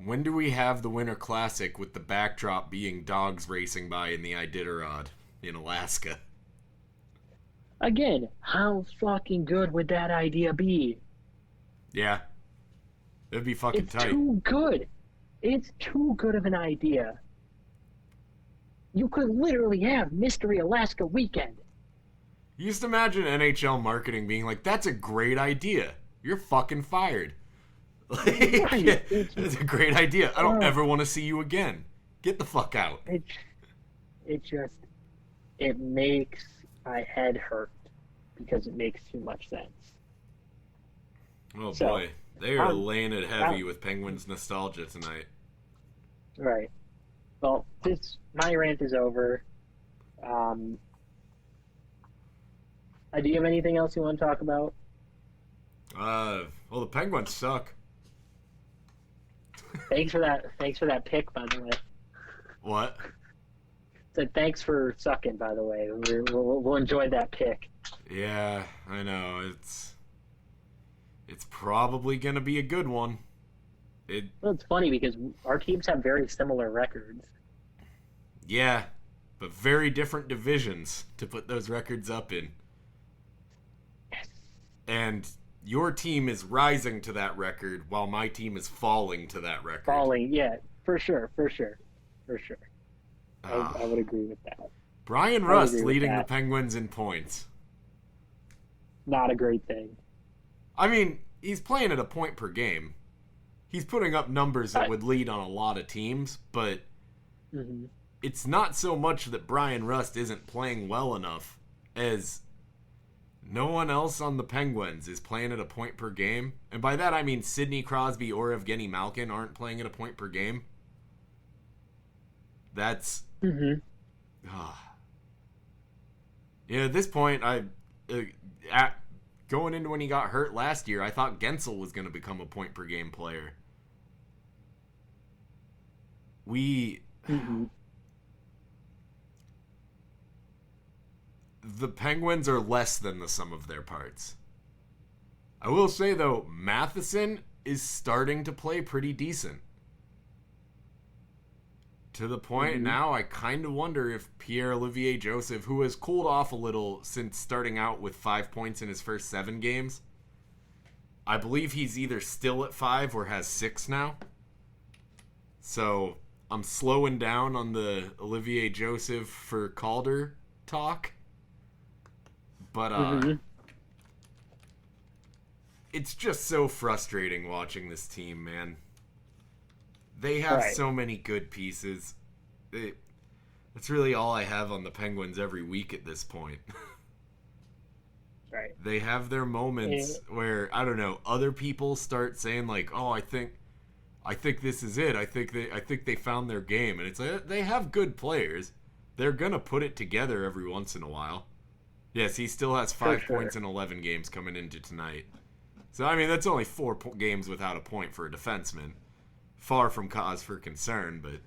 When do we have the Winter Classic with the backdrop being dogs racing by in the Iditarod in Alaska? Again, how fucking good would that idea be? Yeah. It'd be fucking tight. It's too good. It's too good of an idea. You could literally have Mystery Alaska Weekend. You just imagine NHL marketing being like, that's a great idea. You're fucking fired. Like, right. It's a great idea. I don't ever want to see you again. Get the fuck out. It makes my head hurt because it makes too much sense. Oh boy, they are laying it heavy with Penguins nostalgia tonight. Right. Well, my rant is over. Do you have anything else you want to talk about? Well, the Penguins suck. Thanks for that pick, by the way. What? Said thanks for sucking, by the way. We'll enjoy that pick. Yeah, I know. It's probably gonna be a good one. Well, it's funny because our teams have very similar records. Yeah, but very different divisions to put those records up in. Yes. And your team is rising to that record while my team is falling to that record. Falling, yeah, for sure. I would agree with that. Brian Rust leading the Penguins in points. Not a great thing. I mean, he's playing at a point per game. He's putting up numbers that would lead on a lot of teams, but it's not so much that Brian Rust isn't playing well enough as no one else on the Penguins is playing at a point per game. And by that I mean Sidney Crosby or Evgeny Malkin aren't playing at a point per game. That's... Yeah, at this point, going into when he got hurt last year, I thought Gensel was going to become a point per game player. The Penguins are less than the sum of their parts. I will say, though, Matheson is starting to play pretty decent. To the point now, I kind of wonder if Pierre-Olivier Joseph, who has cooled off a little since starting out with 5 points in his first 7 games, I believe he's either still at 5 or has 6 now. So I'm slowing down on the Olivier Joseph for Calder talk. But it's just so frustrating watching this team, man. They have so many good pieces. That's really all I have on the Penguins every week at this point. Right. They have their moments where, I don't know, other people start saying like, "Oh, I think this is it. I think they found their game." And it's like, they have good players. They're gonna put it together every once in a while. Yes, he still has 5 points in 11 games coming into tonight. So I mean, that's only 4 games without a point for a defenseman. Far from cause for concern, but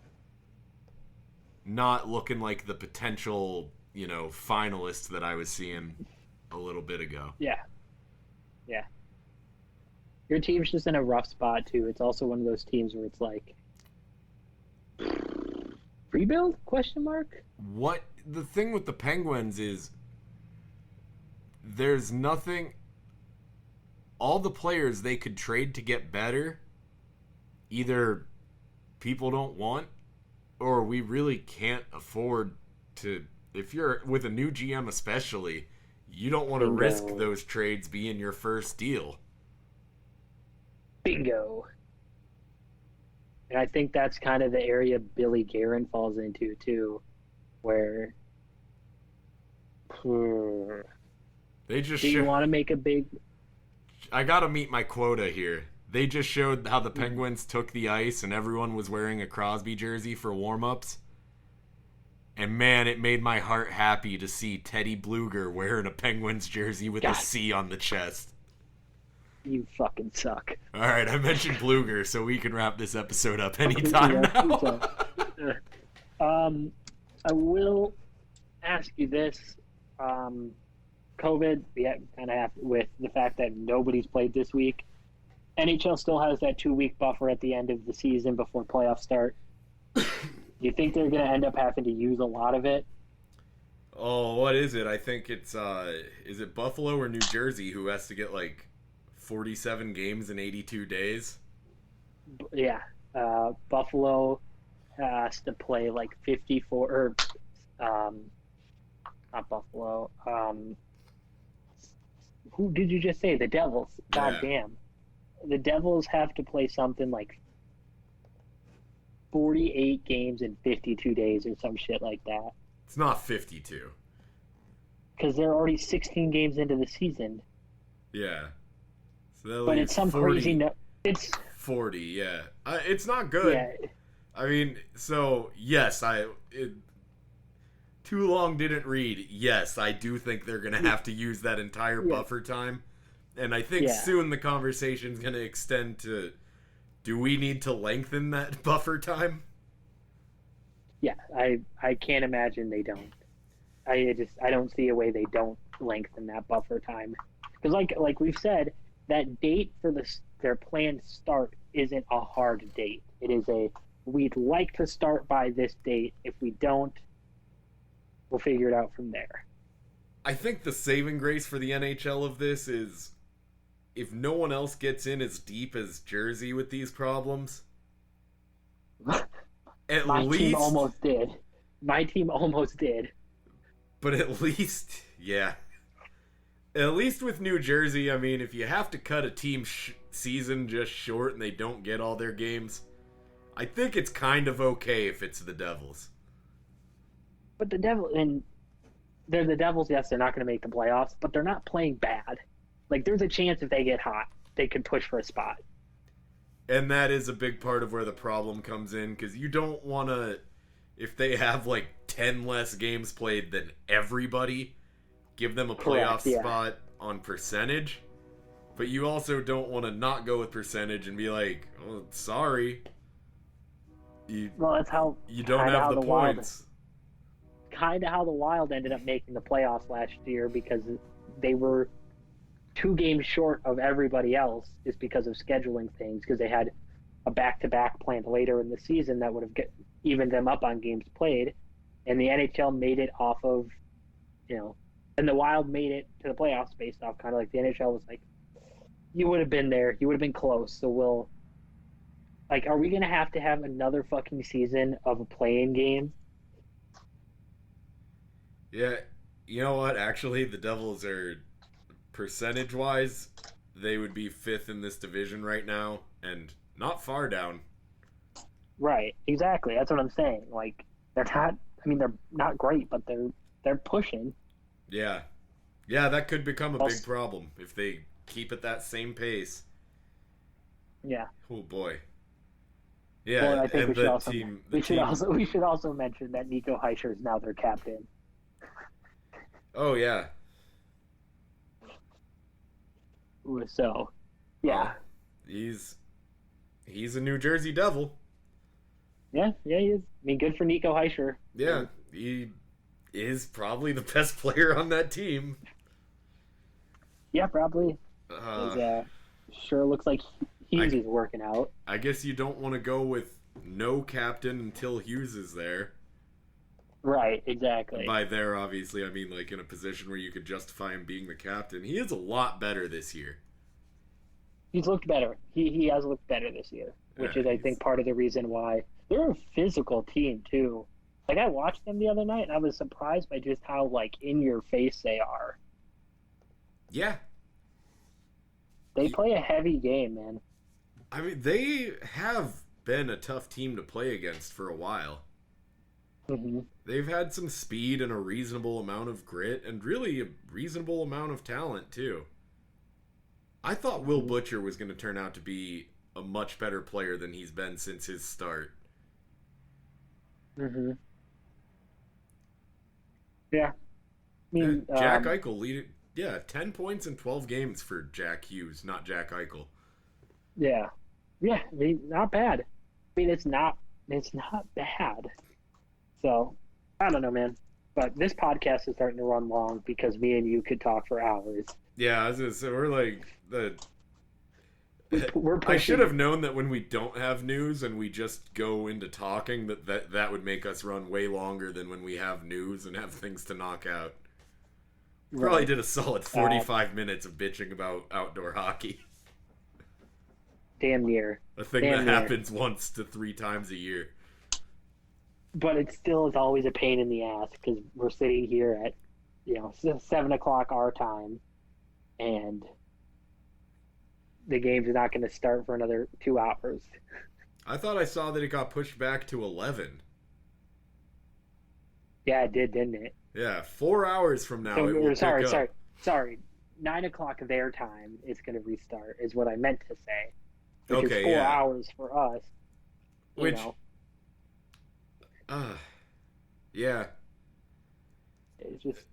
not looking like the potential, finalist that I was seeing a little bit ago. Yeah. Your team's just in a rough spot, too. It's also one of those teams where it's like, rebuild? ? What the thing with the Penguins is, there's nothing. All the players they could trade to get better, either people don't want, or we really can't afford to. If you're with a new GM especially, you don't want to risk those trades being your first deal. Bingo. And I think that's kind of the area Billy Guerin falls into too, where they just do you want to make a big... I gotta meet my quota here. They just showed how the Penguins took the ice and everyone was wearing a Crosby jersey for warm-ups. And man, it made my heart happy to see Teddy Bluger wearing a Penguins jersey with a C on the chest. You fucking suck. All right, I mentioned Bluger, so we can wrap this episode up anytime now. I will ask you this. COVID, we kind of have with the fact that nobody's played this week. NHL still has that 2-week buffer at the end of the season before playoffs start. Do you think they're going to end up having to use a lot of it? Oh, what is it? I think it's, is it Buffalo or New Jersey who has to get, 47 games in 82 days? Yeah. Buffalo has to play, 54, or, not Buffalo. Who did you just say? The Devils. God damn. The Devils have to play something like 48 games in 52 days or some shit like that. It's not 52. Because they're already 16 games into the season. Yeah. So but it's some 40, crazy... It's 40, yeah. It's not good. Yeah. I mean, so, yes, too long didn't read. Yes, I do think they're going to have to use that entire buffer time. And I think soon the conversation's going to extend to... Do we need to lengthen that buffer time? Yeah, I can't imagine they don't. I don't see a way they don't lengthen that buffer time. Because like we've said, that date for their planned start isn't a hard date. It is we'd like to start by this date. If we don't, we'll figure it out from there. I think the saving grace for the NHL of this is if no one else gets in as deep as Jersey with these problems, My team almost did. My team almost did. But at least, yeah. At least with New Jersey, I mean, if you have to cut a team season just short and they don't get all their games, I think it's kind of okay if it's the Devils. But the Devils, and they're the Devils, yes, they're not going to make the playoffs, but they're not playing bad. There's a chance if they get hot, they could push for a spot. And that is a big part of where the problem comes in, because you don't want to, if they have 10 less games played than everybody, give them a playoff spot on percentage. But you also don't want to not go with percentage and be like, oh, sorry. That's how you don't have the points. Kind of how the Wild ended up making the playoffs last year, because they were 2 games short of everybody else just because of scheduling things, because they had a back-to-back planned later in the season that would have evened them up on games played, and the NHL made it off of, and the Wild made it to the playoffs based off kind of the NHL was like, you would have been there, you would have been close, so we'll, are we going to have another fucking season of a play-in game? Yeah, you know what, actually, the Devils are... percentage-wise, they would be 5th in this division right now, and not far down. Right, exactly. That's what I'm saying. They're not. I mean, they're not great, but they're pushing. Yeah, that could become a big problem if they keep at that same pace. Yeah. Oh boy. Yeah, well, I think and we should also mention that Nico Hischier is now their captain. Oh yeah. So, yeah. Well, he's a New Jersey Devil. Yeah, he is. I mean, good for Nico Hischier. Yeah, he is probably the best player on that team. Yeah, probably. Sure looks like Hughes is working out. I guess you don't want to go with no captain until Hughes is there. Right, exactly. By there, obviously, I mean in a position where you could justify him being the captain. He is a lot better this year. He's looked better. He has looked better this year, which is, I think, part of the reason why. They're a physical team, too. I watched them the other night, and I was surprised by just how, in your face they are. Yeah. They play a heavy game, man. I mean, they have been a tough team to play against for a while. Mm-hmm. They've had some speed and a reasonable amount of grit, and really a reasonable amount of talent, too. I thought Will Butcher was going to turn out to be a much better player than he's been since his start. Mm-hmm. Yeah. I mean, Jack Eichel leading. Yeah, 10 points in 12 games for Jack Hughes, not Jack Eichel. Yeah. Yeah, I mean, not bad. I mean, it's not bad. So, I don't know, man. But this podcast is starting to run long because me and you could talk for hours. Yeah, so we're like I should have known that when we don't have news and we just go into talking that would make us run way longer than when we have news and have things to knock out. Probably did a solid 45 minutes of bitching about outdoor hockey. Damn near. A thing that happens once to 3 times a year. But it still is always a pain in the ass because we're sitting here at, 7 o'clock our time, and the game's not going to start for another 2 hours. I thought I saw that it got pushed back to 11. Yeah, it did, didn't it? Yeah, 4 hours from now it will Sorry. 9 o'clock their time is going to restart, is what I meant to say. Which is 4 hours for us. Yeah. It's just...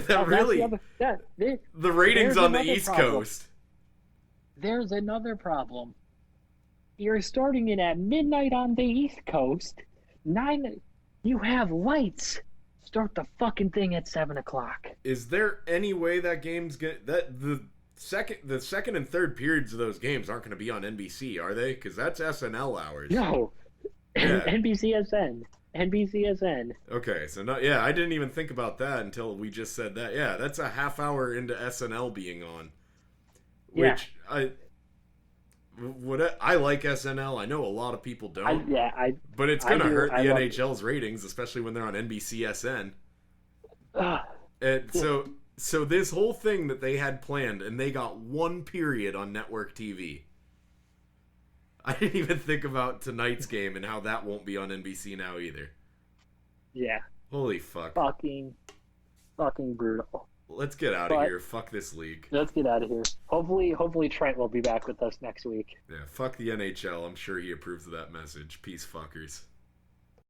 that really... The ratings on the East Coast. There's another problem. You're starting it at midnight on the East Coast. 9... You have lights. Start the fucking thing at 7 o'clock. Is there any way that game's the second and third periods of those games aren't going to be on NBC, are they? Because that's SNL hours. No, yeah. NBCSN. Okay, so I didn't even think about that until we just said that. Yeah, that's a half hour into SNL being on. Which I like SNL. I know a lot of people don't. But it's gonna hurt the NHL's ratings, especially when they're on NBCSN. And so this whole thing that they had planned, and they got 1 period on network TV. I didn't even think about tonight's game and how that won't be on NBC now either. Yeah. Holy fuck. Fucking brutal. Let's get out of here. Fuck this league. Let's get out of here. Hopefully Trent will be back with us next week. Yeah, fuck the NHL. I'm sure he approves of that message. Peace, fuckers.